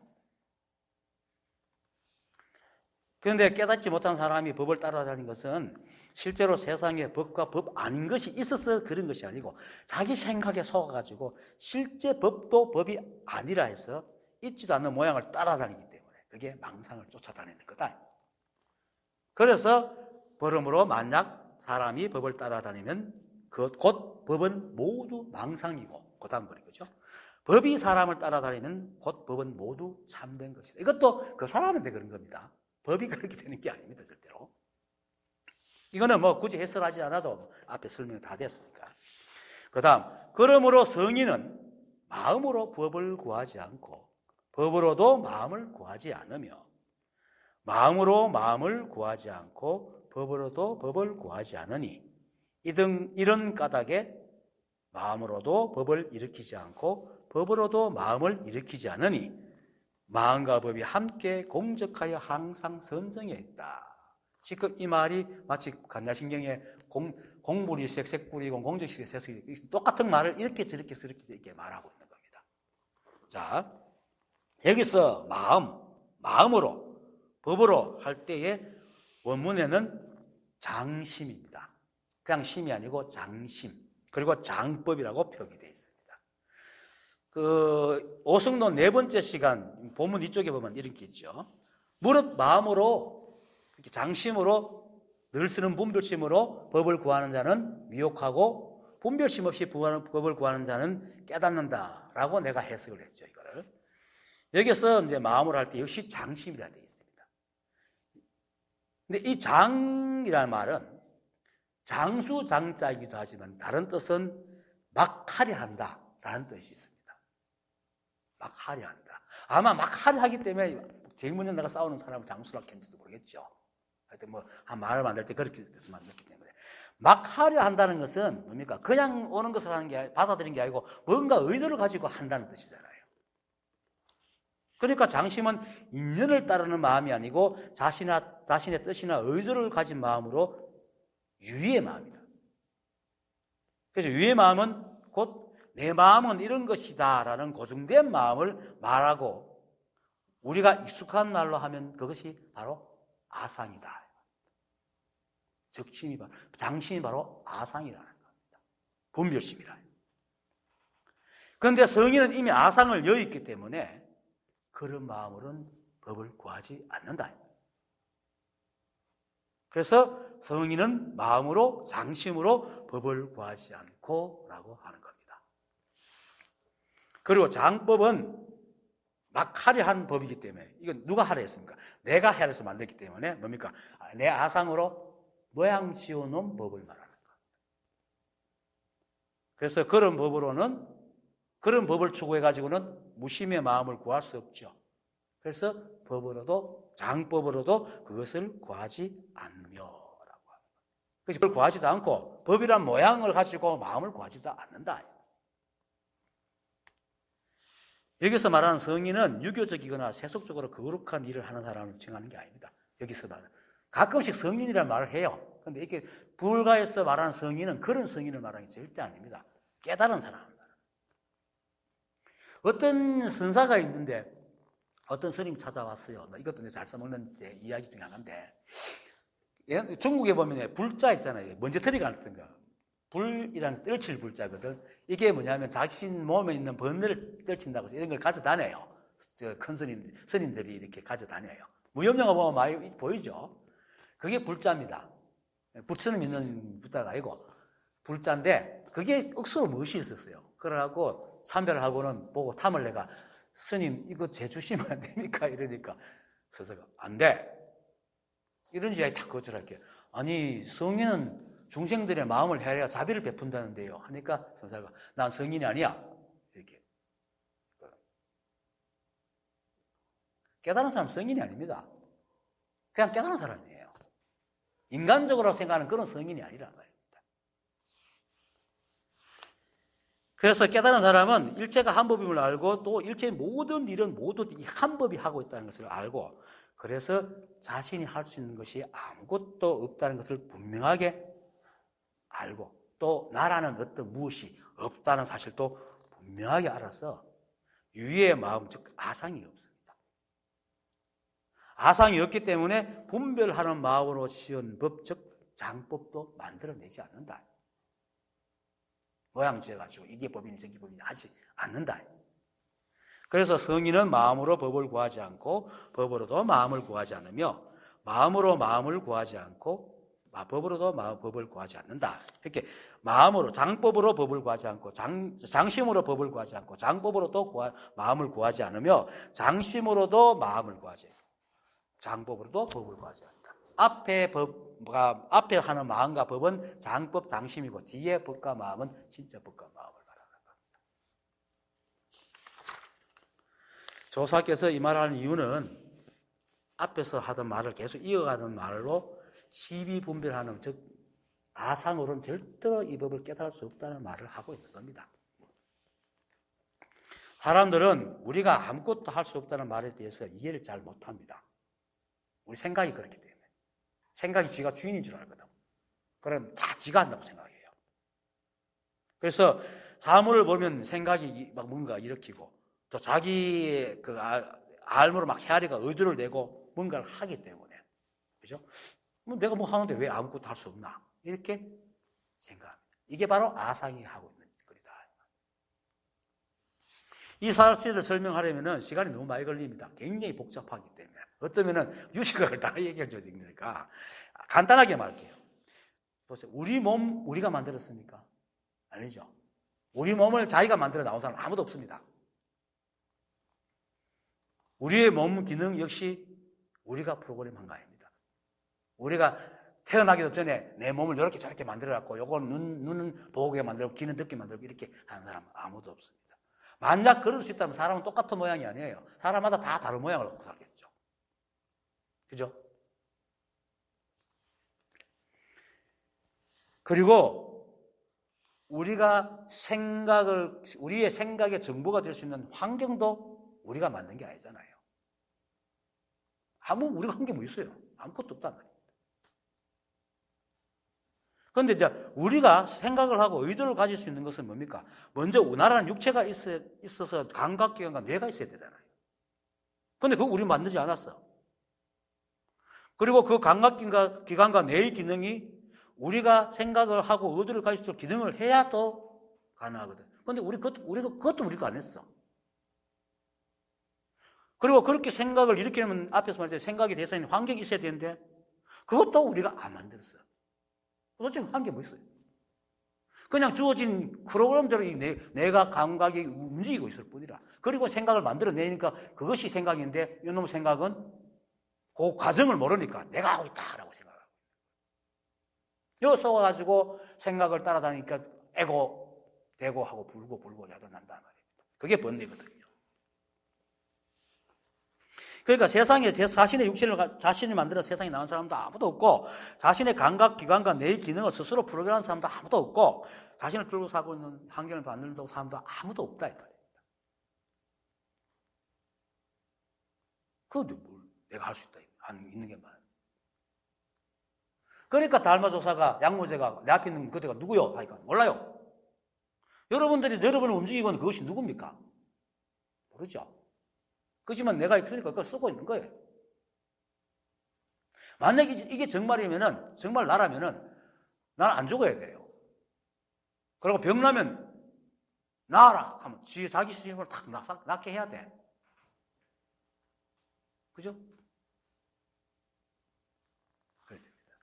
Speaker 1: 그런데 깨닫지 못한 사람이 법을 따라다니는 것은 실제로 세상에 법과 법 아닌 것이 있어서 그런 것이 아니고, 자기 생각에 속아가지고 실제 법도 법이 아니라 해서 있지도 않는 모양을 따라다니기 때문에 그게 망상을 쫓아다니는 거다. 그래서 그러므로 만약 사람이 법을 따라다니면 곧 법은 모두 망상이고, 그 다음 버린 거죠. 법이 사람을 따라다니면 곧 법은 모두 참된 것이다. 이것도 그 사람한테 그런 겁니다. 법이 그렇게 되는 게 아닙니다, 절대로. 이거는 뭐 굳이 해설하지 않아도 앞에 설명이 다 됐으니까. 그 다음, 그러므로 성인은 마음으로 법을 구하지 않고 법으로도 마음을 구하지 않으며, 마음으로 마음을 구하지 않고 법으로도 법을 구하지 않으니, 이런 까닭에 마음으로도 법을 일으키지 않고 법으로도 마음을 일으키지 않으니, 마음과 법이 함께 공적하여 항상 선정해 있다. 지금 이 말이 마치 간야신경에 공물이 색색불이고 공적식이 색색이, 똑같은 말을 이렇게 저렇게 이렇게 말하고 있는 겁니다. 자, 여기서 마음으로, 법으로 할 때의 원문에는 장심입니다. 그냥 심이 아니고 장심, 그리고 장법이라고 표기되어 있습니다. 오승론 4번째 시간 본문 이쪽에 보면 이렇게 있죠. 무릇 마음으로, 장심으로 늘 쓰는 분별심으로 법을 구하는 자는 미혹하고, 분별심 없이 법을 구하는 자는 깨닫는다라고 내가 해석을 했죠, 이거를. 여기서 이제 마음으로 할 때 역시 장심이라 되어 있습니다. 근데 이 장이라는 말은 장수 장자이기도 하지만 다른 뜻은 막 하려 한다라는 뜻이 있습니다. 막 하려 한다. 아마 막 하려 하기 때문에 제일 먼저 내가 싸우는 사람은 장수라고 했는지도 모르겠죠. 하여튼 뭐 한 말을 만들 때 그렇게 만들었기 때문에, 막 하려 한다는 것은 뭡니까? 그냥 오는 것을 하는 게, 받아들이는 게 아니고 뭔가 의도를 가지고 한다는 뜻이잖아요. 그러니까 장심은 인연을 따르는 마음이 아니고 자신의 뜻이나 의도를 가진 마음으로 유의의 마음이다. 그래서 유의의 마음은 곧 내 마음은 이런 것이다 라는 고정된 마음을 말하고, 우리가 익숙한 말로 하면 그것이 바로 아상이다. 적심이 바로, 장심이 바로 아상이라는 겁니다. 분별심이라. 그런데 성인은 이미 아상을 여있기 때문에 그런 마음으로는 법을 구하지 않는다. 그래서 성인은 마음으로, 장심으로 법을 구하지 않고 라고 하는 겁니다. 그리고 장법은 막 하려 한 법이기 때문에, 이건 누가 하려 했습니까? 내가 하려 해서 만들기 때문에 뭡니까? 내 아상으로 모양 지어놓은 법을 말하는 겁니다. 그래서 그런 법을 추구해가지고는 무심의 마음을 구할 수 없죠. 그래서 법으로도, 장법으로도 그것을 구하지 않으며 라고 합니다. 그래서 그걸 구하지도 않고 법이란 모양을 가지고 마음을 구하지도 않는다. 여기서 말하는 성인은 유교적이거나 세속적으로 거룩한 일을 하는 사람을 칭하는 게 아닙니다. 여기서 말하는 가끔씩 성인이라는 말을 해요. 근데 이렇게 불가에서 말하는 성인은 그런 성인을 말하는 게 절대 아닙니다. 깨달은 사람. 어떤 선사가 있는데 어떤 스님이 찾아왔어요. 이것도 내가 잘 써먹는 이야기 중에 하나인데, 중국에 보면 불자 있잖아요. 먼지털이 같은 거. 불이란 떨칠 불자거든. 이게 뭐냐면 자신 몸에 있는 번뇌를 떨친다고 해서 이런 걸 가져다녀요. 큰 스님들이 이렇게 가져다녀요. 무협영화 보면 많이 보이죠? 그게 불자입니다. 부처님 있는 불자가 아니고 불자인데 그게 억수로 멋이 있었어요. 그러고 참배를 보고 탐을 내가 스님 이거 재주시면 안 됩니까? 이러니까 서서가 안 돼. 이런 지하에 다 거절할게요. 아니 성인은 중생들의 마음을 헤아려 자비를 베푼다는데요. 하니까 선사가 난 성인이 아니야. 이렇게. 깨달은 사람 성인이 아닙니다. 그냥 깨달은 사람이에요. 인간적으로 생각하는 그런 성인이 아니란 말입니다. 그래서 깨달은 사람은 일체가 한 법임을 알고 또 일체의 모든 일은 모두 이 한 법이 하고 있다는 것을 알고 그래서 자신이 할 수 있는 것이 아무것도 없다는 것을 분명하게 알고 또 나라는 어떤 무엇이 없다는 사실도 분명하게 알아서 유의의 마음 즉 아상이 없습니다. 아상이 없기 때문에 분별하는 마음으로 지은 법 즉 장법도 만들어내지 않는다. 모양 지어가지고 이게 법이니 저게 법이니 하지 않는다. 그래서 성인은 마음으로 법을 구하지 않고 법으로도 마음을 구하지 않으며 마음으로 마음을 구하지 않고 법으로도 법을 구하지 않는다. 이렇게 마음으로 장법으로 법을 구하지 않고 장심으로 법을 구하지 않고 장법으로도 마음을 구하지 않으며 장심으로도 마음을 구하지 않고 장법으로도 법을 구하지 않는다. 앞에 하는 마음과 법은 장법, 장심이고 뒤에 법과 마음은 진짜 법과 마음을 말하는 겁니다. 조사께서 이 말을 하는 이유는 앞에서 하던 말을 계속 이어가는 말로 시비분별하는 즉 아상으로는 절대로 이 법을 깨달을 수 없다는 말을 하고 있는 겁니다. 사람들은 우리가 아무것도 할 수 없다는 말에 대해서 이해를 잘 못합니다. 우리 생각이 그렇기 때문에. 생각이 지가 주인인 줄 알거든. 그럼 다 지가 한다고 생각해요. 그래서 사물을 보면 생각이 막 뭔가 일으키고 또 자기의 그 알므로 막 헤아리가 의도를 내고 뭔가를 하기 때문에 그죠? 내가 뭐 하는데 왜 아무것도 할 수 없나? 이렇게 생각합니다. 이게 바로 아상이 하고 있는 거리다. 이 사실을 설명하려면 시간이 너무 많이 걸립니다. 굉장히 복잡하기 때문에. 어쩌면은 유식을 다 얘기할 수 있으니까 간단하게 말할게요. 보세요. 우리 몸 우리가 만들었습니까? 아니죠. 우리 몸을 자기가 만들어 나온 사람 아무도 없습니다. 우리의 몸 기능 역시 우리가 프로그램한 거 아닙니다. 우리가 태어나기도 전에 내 몸을 이렇게 저렇게 만들어갖고 요걸 눈은 보게 만들고 귀는 듣게 만들고 이렇게 하는 사람 아무도 없습니다. 만약 그럴 수 있다면 사람은 똑같은 모양이 아니에요. 사람마다 다 다른 모양을 갖고 살겠죠. 그죠? 그리고 우리가 우리의 생각의 정보가 될 수 있는 환경도 우리가 만든 게 아니잖아요. 우리가 한 게 뭐 있어요? 아무것도 없단 말이에요. 그런데 이제 우리가 생각을 하고 의도를 가질 수 있는 것은 뭡니까? 먼저 나라는 육체가 있어서 감각기관과 뇌가 있어야 되잖아요. 그런데 그거 우리 만들지 않았어. 그리고 그 감각기관과 뇌의 기능이 우리가 생각을 하고 의도를 가질 수 있도록 기능을 해야 또 가능하거든. 그런데 그것도 우리가 안 했어. 그리고 그렇게 생각을 일으키려면 앞에서 말했듯이 생각이 대상인 환경이 있어야 되는데 그것도 우리가 안 만들었어. 도대체 한 게 뭐 있어요? 그냥 주어진 프로그램대로 내가 감각이 움직이고 있을 뿐이라. 그리고 생각을 만들어내니까 그것이 생각인데 이놈의 생각은 그 과정을 모르니까 내가 하고 있다라고 생각을 하고 있는 거예요. 쏘아가지고 생각을 따라다니니까 에고, 대고하고 불고 야단난단 말입니다. 그게 번뇌거든요. 그러니까 세상에 자신의 육체를 자신이 만들어 세상에 나온 사람도 아무도 없고 자신의 감각기관과 뇌의 기능을 스스로 프로그램하는 사람도 아무도 없고 자신을 끌고 살고 있는 환경을 만들고 사람도 아무도 없다 이 말입니다. 그거 뭘 내가 할 수 있다. 있는 게 많아요. 그러니까 달마조사가, 양모제가 내 앞에 있는 그대가 누구요? 하니까 몰라요. 여러분들이 여러분을 움직이고 있는 그것이 누굽니까? 모르죠. 그렇지만 내가 있으니까 그걸 쓰고 있는 거예요. 만약에 이게 정말이면은, 정말 나라면은, 나는 안 죽어야 돼요. 그리고 병나면, 나아라! 하면 자기 스스로를 탁 낫게 해야 돼. 그죠? 그래야 됩니다.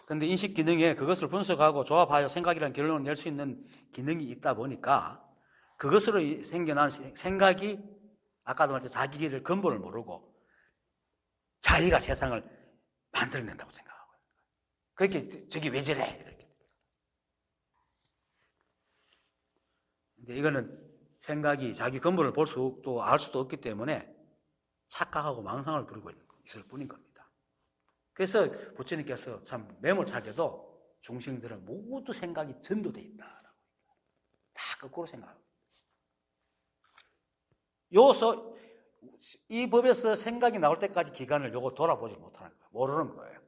Speaker 1: 그런데 인식 기능에 그것을 분석하고 조합하여 생각이라는 결론을 낼 수 있는 기능이 있다 보니까 그것으로 생겨난 생각이 아까도 말했듯이 자기를 근본을 모르고 자기가 세상을 만들어낸다고 생각하고 그렇게 저기 왜 저래? 이렇게. 근데 이거는 생각이 자기 근본을 볼 수 또 알 수도 없기 때문에 착각하고 망상을 부리고 있을 뿐인 겁니다. 그래서 부처님께서 참 매몰차게도 중생들은 모두 생각이 전도되어 있다라고 다 거꾸로 생각하고 요서 이 법에서 생각이 나올 때까지 기간을 요거 돌아보지 못하는 거예요. 모르는 거예요.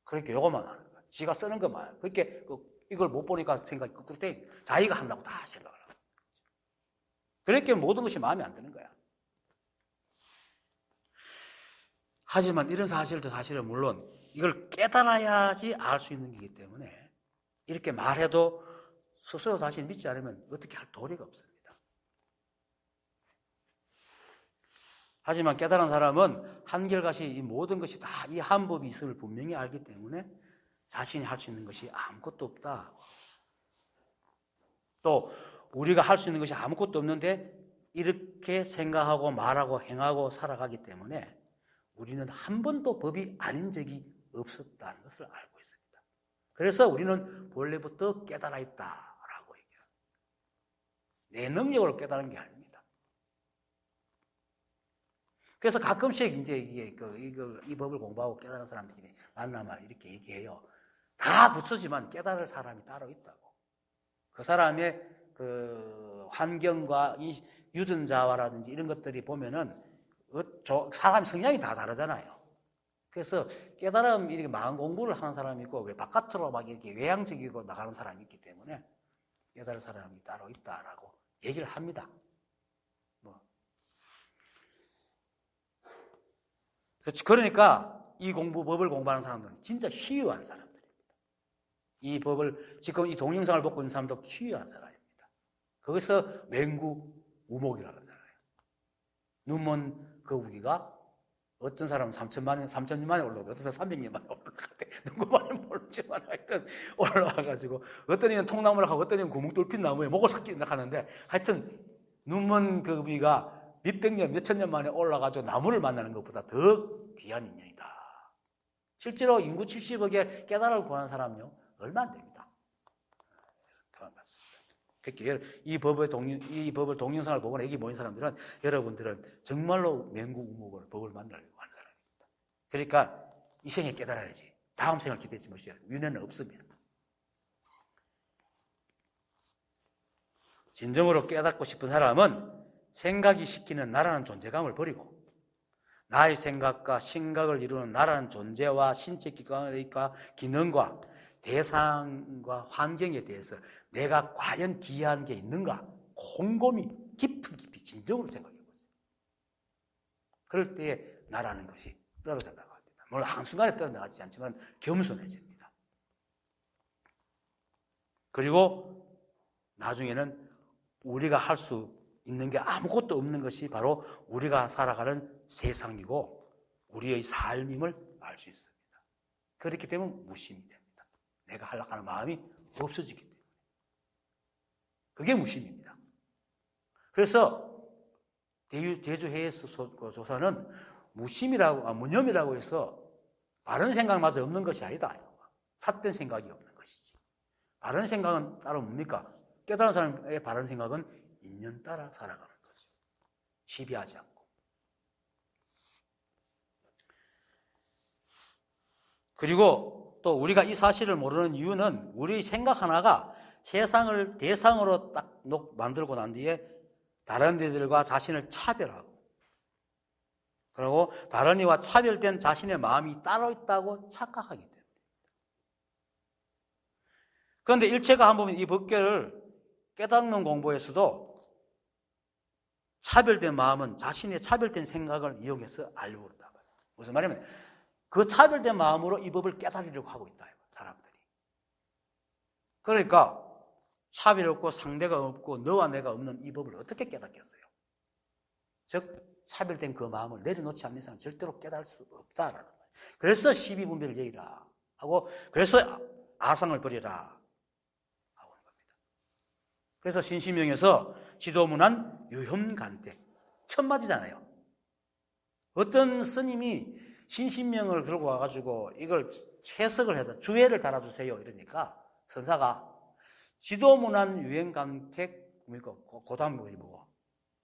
Speaker 1: 그러니까 요것만 하는 거예요. 지가 쓰는 것만. 그렇게 이걸 못 보니까 생각이 거꾸로 돼. 자기가 한다고 다 생각을 하고. 그렇게 모든 것이 마음에 안 드는 거야. 하지만 이런 사실도 사실은 물론 이걸 깨달아야지 알 수 있는 거기 때문에 이렇게 말해도 스스로 사실 믿지 않으면 어떻게 할 도리가 없습니다. 하지만 깨달은 사람은 한결같이 이 모든 것이 다 이 한 법이 있음을 분명히 알기 때문에 자신이 할 수 있는 것이 아무것도 없다. 또 우리가 할 수 있는 것이 아무것도 없는데 이렇게 생각하고 말하고 행하고 살아가기 때문에 우리는 한 번도 법이 아닌 적이 없었다는 것을 알고 있습니다. 그래서 우리는 본래부터 깨달아 있다라고 얘기해요. 내 능력으로 깨달은 게 아닙니다. 그래서 가끔씩 이제 이 법을 공부하고 깨달은 사람들이 만나면 이렇게 얘기해요. 다 붙이지만 깨달을 사람이 따로 있다고. 그 사람의 그 환경과 이 유전자와라든지 이런 것들이 보면은 사람 성향이 다 다르잖아요. 그래서 깨달음 이렇게 마음 공부를 하는 사람이 있고 왜 바깥으로 막 이렇게 외향적이고 나가는 사람이 있기 때문에 깨달을 사람이 따로 있다라고 얘기를 합니다. 그러니까 이 법을 공부하는 사람들은 진짜 희유한 사람들입니다. 이 법을 지금 이 동영상을 보고 있는 사람도 희유한 사람입니다. 거기서 맹구 우목이라고 하잖아요. 눈먼 거북이가 어떤 사람은 3,000년 만에 올라오고 어떤 사람은 300년 만에 올라가는데 누구만은 모르지만 하여튼 올라와가지고 어떤 이는 통나무를 하고 어떤 이는 구멍뚫핀 나무에 목을 삭기 나가는데 하여튼 눈먼 거북이가 몇백 년, 몇천 년 만에 올라가지고 나무를 만나는 것보다 더 귀한 인연이다. 실제로 인구 70억에 깨달음을 구하는 사람은요, 얼마 안 됩니다. 그만 맞습니다. 이 법을 동영상을 보거나 여기 모인 사람들은 여러분들은 정말로 맹구우목을 법을 만나려고 하는 사람입니다. 그러니까 이 생에 깨달아야지. 다음 생을 기대지 마시오. 윤회는 없습니다. 진정으로 깨닫고 싶은 사람은 생각이 시키는 나라는 존재감을 버리고 나의 생각과 심각을 이루는 나라는 존재와 신체 기능과 대상과 환경에 대해서 내가 과연 기여한 게 있는가 곰곰이 깊이 진정으로 생각해 보세요. 그럴 때에 나라는 것이 떨어져 나갑니다. 물론 한순간에 떨어져 나가지 않지만 겸손해집니다. 그리고 나중에는 우리가 할 수 있는 게 아무것도 없는 것이 바로 우리가 살아가는 세상이고 우리의 삶임을 알 수 있습니다. 그렇기 때문에 무심이 됩니다. 내가 하려고 하는 마음이 없어지기 때문에. 그게 무심입니다. 그래서 대주해에서 조사는 무념이라고 해서 바른 생각마저 없는 것이 아니다. 삿된 생각이 없는 것이지. 바른 생각은 따로 뭡니까? 깨달은 사람의 바른 생각은 인연 따라 살아가는 거죠. 시비하지 않고. 그리고 또 우리가 이 사실을 모르는 이유는 우리 생각 하나가 세상을 대상으로 딱 만들고 난 뒤에 다른 이들과 자신을 차별하고, 그리고 다른 이와 차별된 자신의 마음이 따로 있다고 착각하기 때문에. 그런데 일체가 한 번은 이 법계를 깨닫는 공부에서도 차별된 마음은 자신의 차별된 생각을 이용해서 알려고 그런다. 무슨 말이냐면 그 차별된 마음으로 이 법을 깨달으려고 하고 있다. 사람들이. 그러니까 차별 없고 상대가 없고 너와 내가 없는 이 법을 어떻게 깨닫겠어요? 즉 차별된 그 마음을 내려놓지 않는 이상은 절대로 깨달을 수 없다라는 거예요. 그래서 12분별을 얘기라 하고, 그래서 아상을 버리라 하고 하는 겁니다. 그래서 신심명에서 지도문안 유혐간택 첫 마디잖아요. 어떤 스님이 신심명을 들고 와가지고 이걸 해석을 해서 주회를 달아주세요 이러니까 선사가 지도문안 유행간택 그 다음 뭐고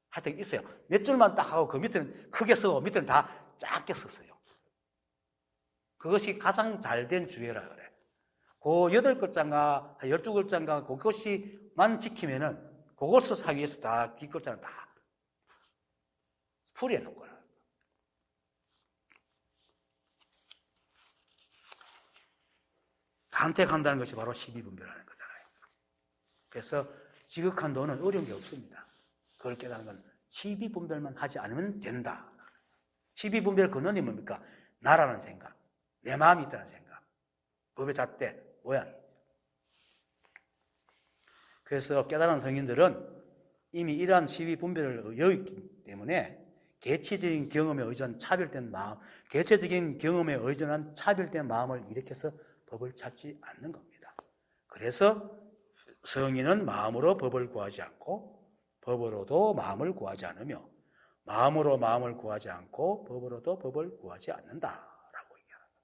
Speaker 1: 하여튼 있어요. 몇 줄만 딱 하고 그 밑에는 크게 쓰고 밑에는 다 작게 썼어요. 그것이 가장 잘된 주회라 그래. 그 8글자인가 12글자인가 그것이만 지키면은 그것을 사위에서 다 뒷글자는 다 풀이해 놓은 거라. 간택한다는 것이 바로 12분별하는 거잖아요. 그래서 지극한 도는 어려운 게 없습니다. 그걸 깨달은 건 12분별만 하지 않으면 된다. 12분별 근원이 뭡니까? 나라는 생각, 내 마음이 있다는 생각, 법의 잣대, 모양이죠. 그래서 깨달은 성인들은 이미 이러한 12분별을 여겼기 때문에 개체적인 경험에 의존한 차별된 마음, 개체적인 경험에 의존한 차별된 마음을 일으켜서 법을 찾지 않는 겁니다. 그래서 성인은 마음으로 법을 구하지 않고 법으로도 마음을 구하지 않으며 마음으로 마음을 구하지 않고 법으로도 법을 구하지 않는다라고 얘기합니다.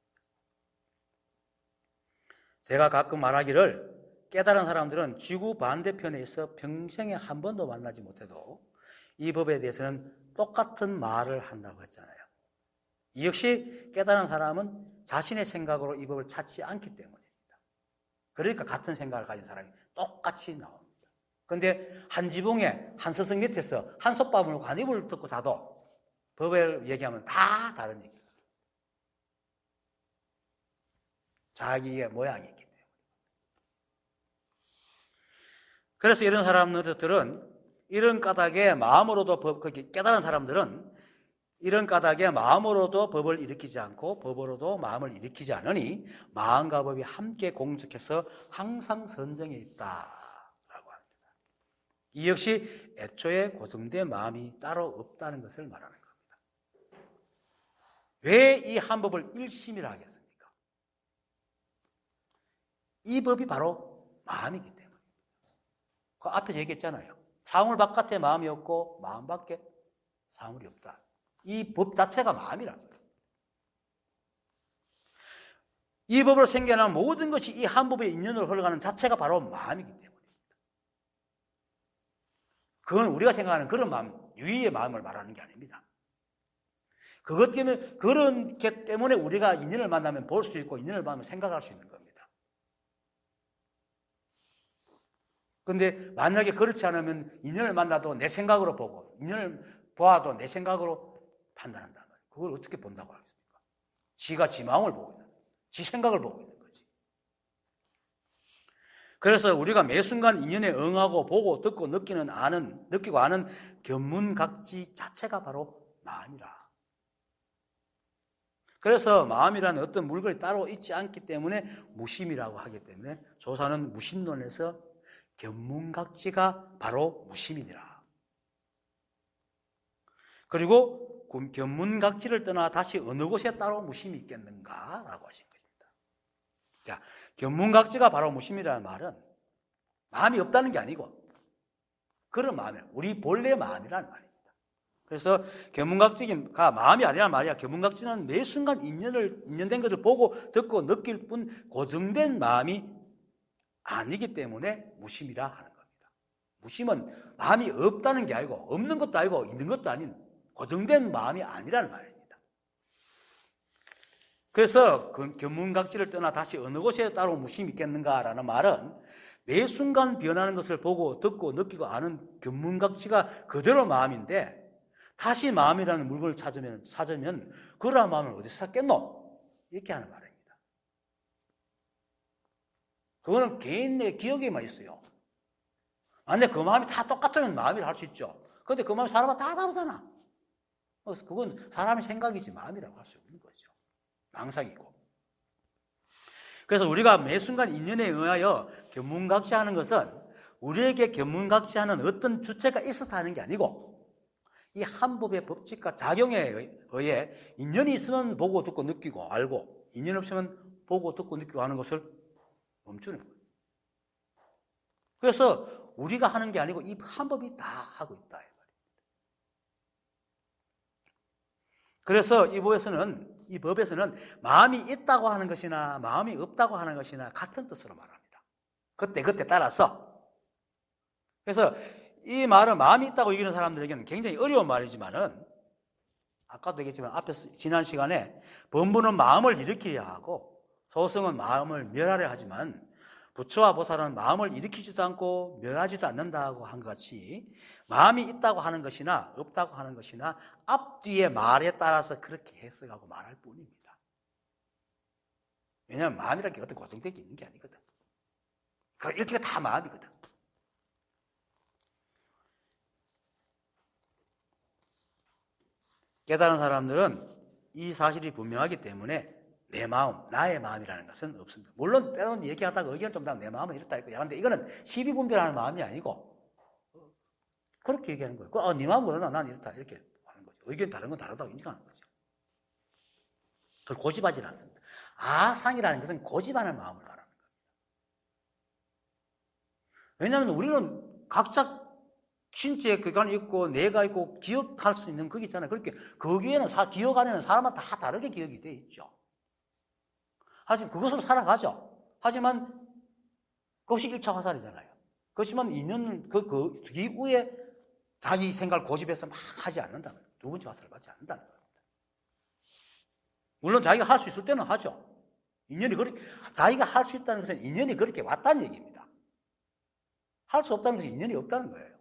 Speaker 1: 제가 가끔 말하기를 깨달은 사람들은 지구 반대편에 있어 평생에 한 번도 만나지 못해도 이 법에 대해서는 똑같은 말을 한다고 했잖아요. 이 역시 깨달은 사람은 자신의 생각으로 이 법을 찾지 않기 때문입니다. 그러니까 같은 생각을 가진 사람이 똑같이 나옵니다. 그런데 한 지붕에 한 서성 밑에서 한솥밥을 관입을 듣고 자도 법을 얘기하면 다 다른 얘기예요. 자기의 모양이 있기 때문에. 그래서 이런 사람들은 이런 까닭에 마음으로도 깨달은 사람들은 이런 까닭에 마음으로도 법을 일으키지 않고 법으로도 마음을 일으키지 않으니 마음과 법이 함께 공적해서 항상 선정해 있다라고 합니다. 이 역시 애초에 고정된 마음이 따로 없다는 것을 말하는 겁니다. 왜 이 한 법을 일심이라 하겠습니까? 이 법이 바로 마음이기 때문에. 그 앞에서 얘기했잖아요. 사물 바깥에 마음이 없고 마음 밖에 사물이 없다. 이 법 자체가 마음이라는 거예요. 이 법으로 생겨난 모든 것이 이 한 법의 인연으로 흘러가는 자체가 바로 마음이기 때문입니다. 그건 우리가 생각하는 그런 마음, 유의의 마음을 말하는 게 아닙니다. 그것 때문에, 그런 게 때문에 우리가 인연을 만나면 볼 수 있고 인연을 만나면 생각할 수 있는 겁니다. 그런데 만약에 그렇지 않으면 인연을 만나도 내 생각으로 보고 인연을 보아도 내 생각으로 판단한단 말이에요. 그걸 어떻게 본다고 하겠습니까? 지가 지 마음을 보고 있는 거예요. 지 생각을 보고 있는 거지. 그래서 우리가 매 순간 인연에 응하고 보고 듣고 느끼고 아는 견문각지 자체가 바로 마음이라. 그래서 마음이라는 어떤 물건이 따로 있지 않기 때문에 무심이라고 하기 때문에 조사는 무심론에서 견문각지가 바로 무심이니라. 그리고 견문각지를 떠나 다시 어느 곳에 따로 무심이 있겠는가라고 하신 것입니다. 자, 견문각지가 바로 무심이라는 말은 마음이 없다는 게 아니고 그런 마음이에요. 우리 본래 마음이라는 말입니다. 그래서 견문각지가 마음이 아니란 말이야. 견문각지는 매 순간 인연된 것을 보고 듣고 느낄 뿐 고정된 마음이 아니기 때문에 무심이라 하는 겁니다. 무심은 마음이 없다는 게 아니고 없는 것도 아니고 있는 것도 아닌 고정된 마음이 아니라는 말입니다. 그래서 그 견문각지를 떠나 다시 어느 곳에 따로 무심이 있겠는가라는 말은 매 순간 변하는 것을 보고 듣고 느끼고 아는 견문각지가 그대로 마음인데 다시 마음이라는 물건을 찾으면 그러한 마음을 어디서 찾겠노? 이렇게 하는 말입니다. 그거는 개인의 기억에만 있어요. 만약에 그 마음이 다 똑같으면 마음이라 할 수 있죠. 그런데 그 마음이 사람마다 다 다르잖아. 그건 사람의 생각이지 마음이라고 할 수 없는 거죠. 망상이고. 그래서 우리가 매 순간 인연에 의하여 견문각시하는 것은 우리에게 견문각시하는 어떤 주체가 있어서 하는 게 아니고 이 한법의 법칙과 작용에 의해 인연이 있으면 보고 듣고 느끼고 알고 인연 없으면 보고 듣고 느끼고 하는 것을 멈추는 거예요. 그래서 우리가 하는 게 아니고 이 한법이 다 하고 있다. 그래서 이 법에서는 마음이 있다고 하는 것이나 마음이 없다고 하는 것이나 같은 뜻으로 말합니다. 그때 따라서. 그래서 이 말은 마음이 있다고 여기는 사람들에게는 굉장히 어려운 말이지만은 아까도 얘기했지만 앞에서 지난 시간에 범부는 마음을 일으키려 하고 소승은 마음을 멸하려 하지만 부처와 보살은 마음을 일으키지도 않고 멸하지도 않는다고 한 것 같이 마음이 있다고 하는 것이나 없다고 하는 것이나 앞뒤의 말에 따라서 그렇게 해석하고 말할 뿐입니다. 왜냐하면 마음이라는 게 어떤 고정되어 있는 게 아니거든. 그 일체가 다 마음이거든. 깨달은 사람들은 이 사실이 분명하기 때문에 내 마음, 나의 마음이라는 것은 없습니다. 물론 때로는 얘기하다가 의견 좀 다면 내 마음은 이렇다 했고, 그런데 이거는 시비분별하는 마음이 아니고 그렇게 얘기하는 거예요. 네 마음 그러나 난 이렇다 이렇게 하는 거죠. 의견 다른 건 다르다고 인정하는 거죠. 그걸 고집하지는 않습니다. 아상이라는 것은 고집하는 마음을 말하는 겁니다. 왜냐하면 우리는 각자 신체에 그간 있고 내가 있고 기억할 수 있는 그게 있잖아요. 그렇게 거기에는 기억 안에는 사람마다 다 다르게 기억이 돼 있죠. 하지만 그것으로 살아가죠. 하지만 그것이 1차 화살이잖아요. 그렇지만 있는 그 이후에 자기 생각을 고집해서 막 하지 않는다는 거예요. 두 번째 화살을 받지 않는다는 겁니다. 물론 자기가 할 수 있을 때는 하죠. 자기가 할 수 있다는 것은 인연이 그렇게 왔다는 얘기입니다. 할 수 없다는 것은 인연이 없다는 거예요.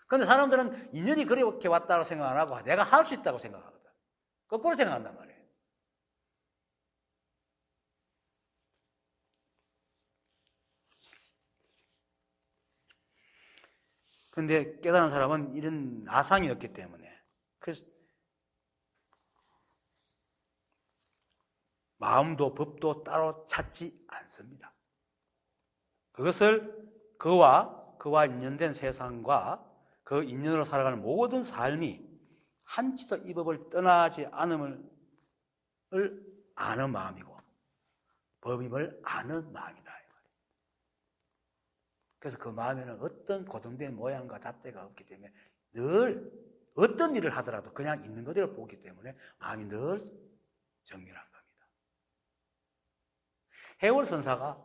Speaker 1: 그런데 사람들은 인연이 그렇게 왔다고 생각 안 하고 내가 할 수 있다고 생각하거든. 거꾸로 생각한단 말이에요. 그런데 깨달은 사람은 이런 아상이었기 때문에 그래서 마음도 법도 따로 찾지 않습니다. 그것을 그와 인연된 세상과 그 인연으로 살아가는 모든 삶이 한치도 이 법을 떠나지 않음을 아는 마음이고 법임을 아는 마음이다. 그래서 그 마음에는 어떤 고정된 모양과 잣대가 없기 때문에 늘 어떤 일을 하더라도 그냥 있는 그대로 보기 때문에 마음이 늘 정밀한 겁니다. 해월 선사가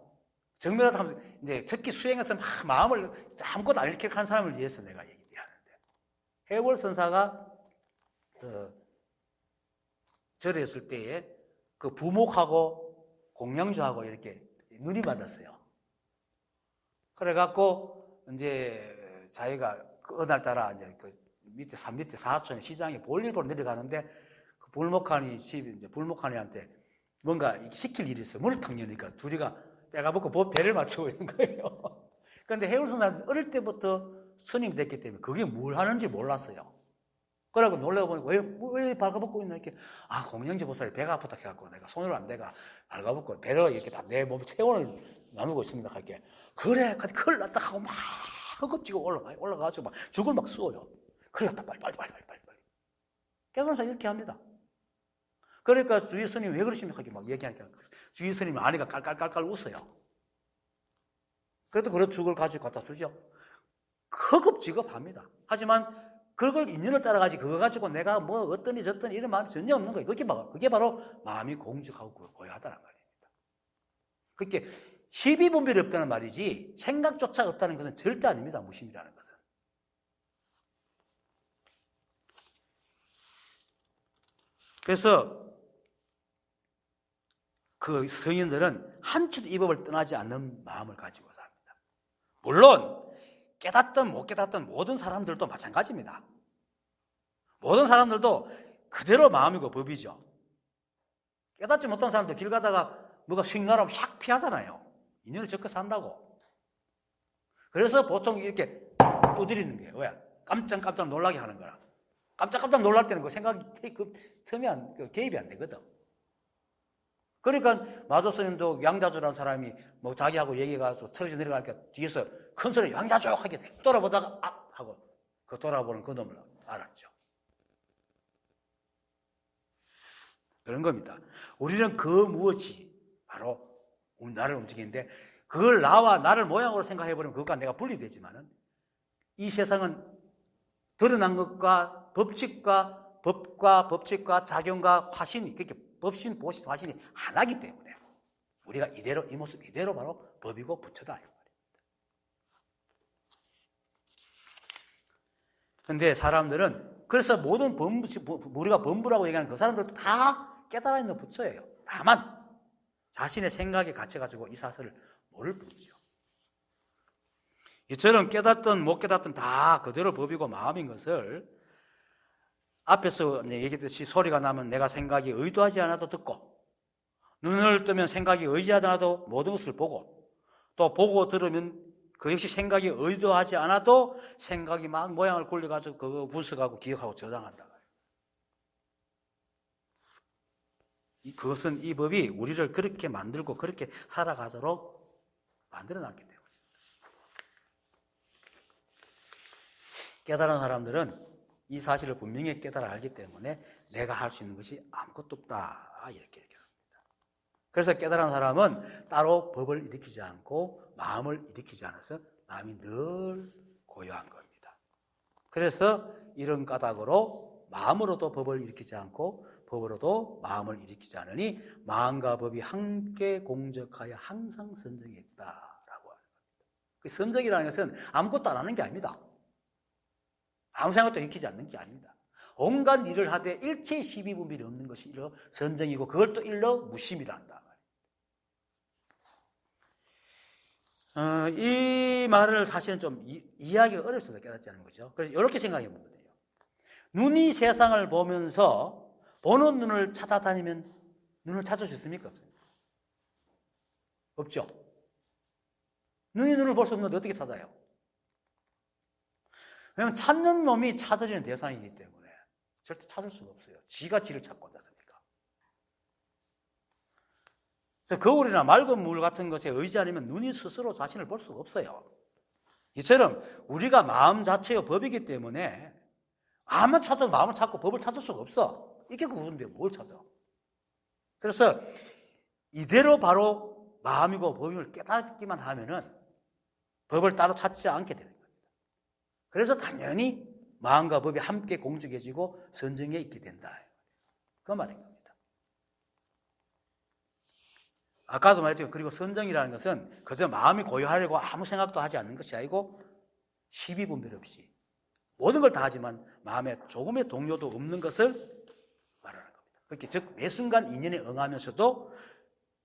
Speaker 1: 정밀하다 하면서 이제 특히 수행에서 막 마음을 아무것도 안 이렇게 한 사람을 위해서 내가 얘기하는데 해월 선사가 절에 있을 때에 그 부목하고 공양주하고 이렇게 눈이 맞았어요. 그래갖고 이제 자기가 어느 날 따라 이제 그 산 밑에 사하천에 시장에 볼일 보러 내려가는데 그 불목하니한테 뭔가 시킬 일이 있어. 문을 탁 여니까 둘이가 빼가 벗고 배를 맞추고 있는 거예요. 그런데 해울선사는 어릴 때부터 스님이 됐기 때문에 그게 뭘 하는지 몰랐어요. 그러고 놀라고 보니까 왜 발가벗고 있나 이렇게 공양지 보살이 배가 아프다 해갖고 내가 손으로 안 대가 발가벗고 배로 이렇게 다 내 몸 체온을 나누고 있습니다. 할게 그래 큰일 났다 하고 막 허겁지겁 올라가가지고 막 죽을 막 쑤어요. 큰일 났다 빨리 깨달은사 이렇게 합니다. 그러니까 주위 스님이 왜 그러십니까? 막 얘기하니까 주위 스님이 아내가 깔깔깔깔 웃어요. 그래도 그런 죽을 가지고 갖다 주죠. 허겁지겁합니다. 하지만 그걸 인연을 따라가지 그거 가지고 내가 뭐 어떠니 저떠니 이런 마음이 전혀 없는 거예요. 그게 바로 마음이 공직하고 고요하다는 말입니다. 그렇게 시비분별이 없다는 말이지 생각조차 없다는 것은 절대 아닙니다. 무심이라는 것은. 그래서 그 성인들은 한치도 이 법을 떠나지 않는 마음을 가지고 삽니다. 물론 깨닫든 못 깨닫든 모든 사람들도 마찬가지입니다. 모든 사람들도 그대로 마음이고 법이죠. 깨닫지 못한 사람도 길 가다가 뭐가 휙 날아오면 샥 피하잖아요. 인연을 적게 산다고. 그래서 보통 이렇게 두드리는 거예요. 왜? 깜짝깜짝 놀라게 하는 거라. 깜짝깜짝 놀랄 때는 그 생각이 개입이 안 되거든. 그러니까 마조 스님도 양자주라는 사람이 뭐 자기하고 얘기해가지고 틀어져 내려가니까 뒤에서 큰 소리 양자주 하게 돌아보다가 아! 하고 그 돌아보는 그 놈을 알았죠. 그런 겁니다. 우리는 그 무엇이 바로 나를 움직이는데 그걸 나를 모양으로 생각해버리면 그것과 내가 분리되지만은 이 세상은 드러난 것과 법과 법칙과 작용과 화신이 그렇게 법신, 보신, 화신이 하나이기 때문에 우리가 이대로 이 모습 이대로 바로 법이고 부처다. 그런데 사람들은 그래서 모든 우리가 범부라고 얘기하는 그 사람들도 다 깨달아 있는 부처예요. 다만 자신의 생각에 갇혀가지고 이 사실을 모를 뿐이죠. 이처럼 깨닫든 못 깨닫든 다 그대로 법이고 마음인 것을 앞에서 얘기했듯이 소리가 나면 내가 생각이 의도하지 않아도 듣고 눈을 뜨면 생각이 의지하지 않아도 모든 것을 보고 또 보고 들으면 그 역시 생각이 의도하지 않아도 생각이 막 모양을 굴려가지고 그거 분석하고 기억하고 저장한다. 그것은 이 법이 우리를 그렇게 만들고 그렇게 살아가도록 만들어놨기 때문에 깨달은 사람들은 이 사실을 분명히 깨달아 알기 때문에 내가 할 수 있는 것이 아무것도 없다 이렇게 얘기합니다. 그래서 깨달은 사람은 따로 법을 일으키지 않고 마음을 일으키지 않아서 마음이 늘 고요한 겁니다. 그래서 이런 까닭으로 마음으로도 법을 일으키지 않고 법으로도 마음을 일으키지 않으니 마음과 법이 함께 공적하여 항상 선정이 있다라고 하는 겁니다. 그 선정이라는 것은 아무것도 안 하는 게 아닙니다. 아무 생각도 일으키지 않는 게 아닙니다. 온갖 일을 하되 일체의 시비분별이 없는 것이 일러 선정이고 그걸 또 일러 무심이라 한다. 이 말을 사실은 좀 이해하기가 어렵습니다. 깨닫지 않은 거죠. 그래서 이렇게 생각해 보면 돼요. 눈이 세상을 보면서 보는 눈을 찾아다니면 눈을 찾을 수 있습니까? 없습니까? 없죠. 눈이 눈을 볼 수 없는데 어떻게 찾아요? 왜냐하면 찾는 놈이 찾아지는 대상이기 때문에 절대 찾을 수가 없어요. 지가 지를 찾고 한다니까. 그래서 거울이나 맑은 물 같은 것에 의지하려면 눈이 스스로 자신을 볼 수가 없어요. 이처럼 우리가 마음 자체의 법이기 때문에 마음만 찾아도 마음을 찾고 법을 찾을 수가 없어. 이게 그건데 뭘 찾아? 그래서 이대로 바로 마음이고 법임을 깨닫기만 하면은 법을 따로 찾지 않게 되는 겁니다. 그래서 당연히 마음과 법이 함께 공적해지고 선정해 있게 된다. 그 말인 겁니다. 아까도 말했지만 그리고 선정이라는 것은 그저 마음이 고요하려고 아무 생각도 하지 않는 것이 아니고 시비분별 없이 모든 걸 다 하지만 마음에 조금의 동요도 없는 것을 말하는 겁니다. 그렇게 즉 매 순간 인연에 응하면서도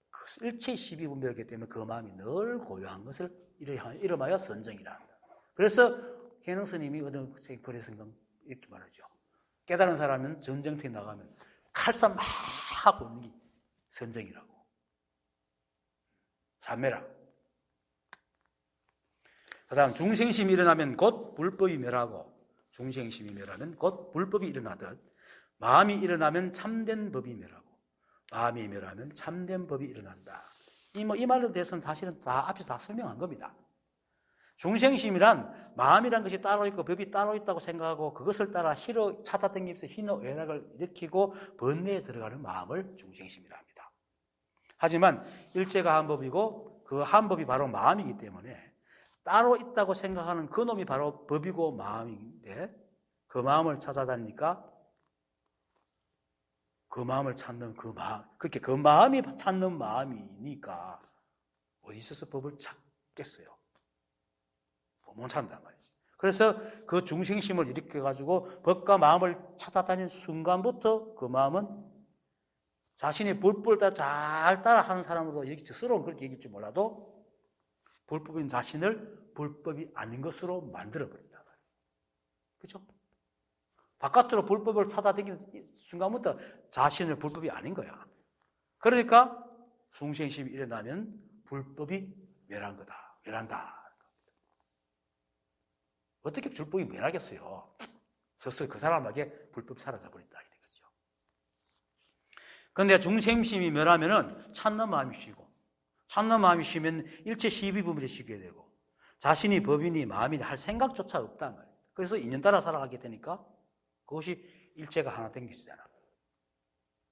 Speaker 1: 그 일체의 시비분별이기 때문에 그 마음이 늘 고요한 것을 이름하여 선정이라 한다. 그래서 해능 스님이 어느 거래성경 이렇게 말하죠. 깨달은 사람은 전쟁터에 나가면 칼싸움 막 하고 있는 게 선정이라고. 삼매라. 그 다음 중생심이 일어나면 곧 불법이 멸하고 중생심이 멸하면 곧 불법이 일어나듯 마음이 일어나면 참된 법이 멸하고 마음이 멸하면 참된 법이 일어난다. 이 말에 대해서는 사실은 다 앞에서 다 설명한 겁니다. 중생심이란 마음이란 것이 따로 있고 법이 따로 있다고 생각하고 그것을 따라 찾아다니면서 희노애락을 일으키고 번뇌에 들어가는 마음을 중생심이라 합니다. 하지만 일체가 한 법이고 그 한 법이 바로 마음이기 때문에 따로 있다고 생각하는 그 놈이 바로 법이고 마음인데 그 마음을 찾아다니니까 그 마음을 찾는 그 마음, 그렇게 그 마음이 찾는 마음이니까 어디 있어서 법을 찾겠어요? 못 찾는단 말이지. 그래서 그 중생심을 일으켜가지고 법과 마음을 찾아다니는 순간부터 그 마음은 자신이 불법을 다 잘 따라 하는 사람으로 스스로 그렇게 얘기할지 몰라도 불법인 자신을 불법이 아닌 것으로 만들어버린다. 그렇죠? 바깥으로 불법을 찾아다니는 순간부터 자신을 불법이 아닌 거야. 그러니까 숭생심이 일어나면 불법이 멸한 거다. 멸한다. 어떻게 불법이 멸하겠어요? 스스로 그 사람에게 불법이 사라져버린다. 이런 거죠. 그런데 중생심이 멸하면은 찾는 마음이 쉬고, 찾는 마음이 쉬면 일체 시비분별이 쉬게 되고, 자신이 법이니 마음이니 할 생각조차 없단 말이에요. 그래서 인연 따라 살아가게 되니까 그것이 일체가 하나 된 것이잖아.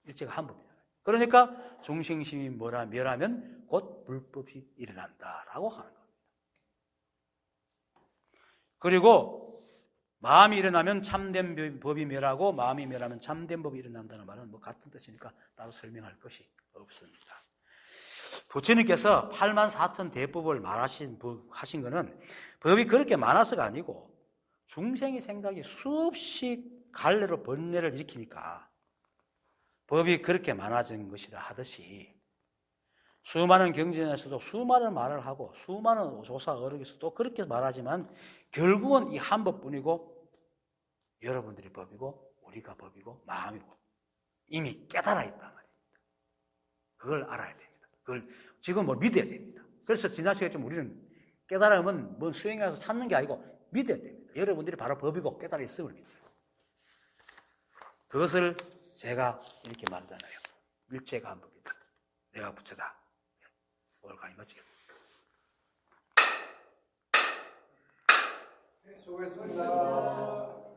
Speaker 1: 일체가 한 법이잖아. 그러니까 중생심이 멸하면 곧 불법이 일어난다라고 하는 겁니다. 그리고 마음이 일어나면 참된 법이 멸하고 마음이 멸하면 참된 법이 일어난다는 말은 뭐 같은 뜻이니까 따로 설명할 것이 없습니다. 부처님께서 84,000 대법을 하신 것은 법이 그렇게 많아서가 아니고 중생의 생각이 수없이 갈래로 번뇌를 일으키니까 법이 그렇게 많아진 것이라 하듯이 수많은 경전에서도 수많은 말을 하고 수많은 조사 어록에서도 그렇게 말하지만 결국은 이 한 법뿐이고 여러분들이 법이고 우리가 법이고 마음이고 이미 깨달아 있단 말입니다. 그걸 알아야 됩니다. 그걸 지금 믿어야 됩니다. 그래서 지난 시간에 좀 우리는 깨달음은 뭐 수행에 가서 찾는 게 아니고 믿어야 됩니다. 여러분들이 바로 법이고 깨달아 있음을 믿어요. 그것을 제가 이렇게 말하잖아요. 일체가 한 법이다. 내가 부처다. 오늘 강의 마치겠습니다.
Speaker 2: 수고했습니다.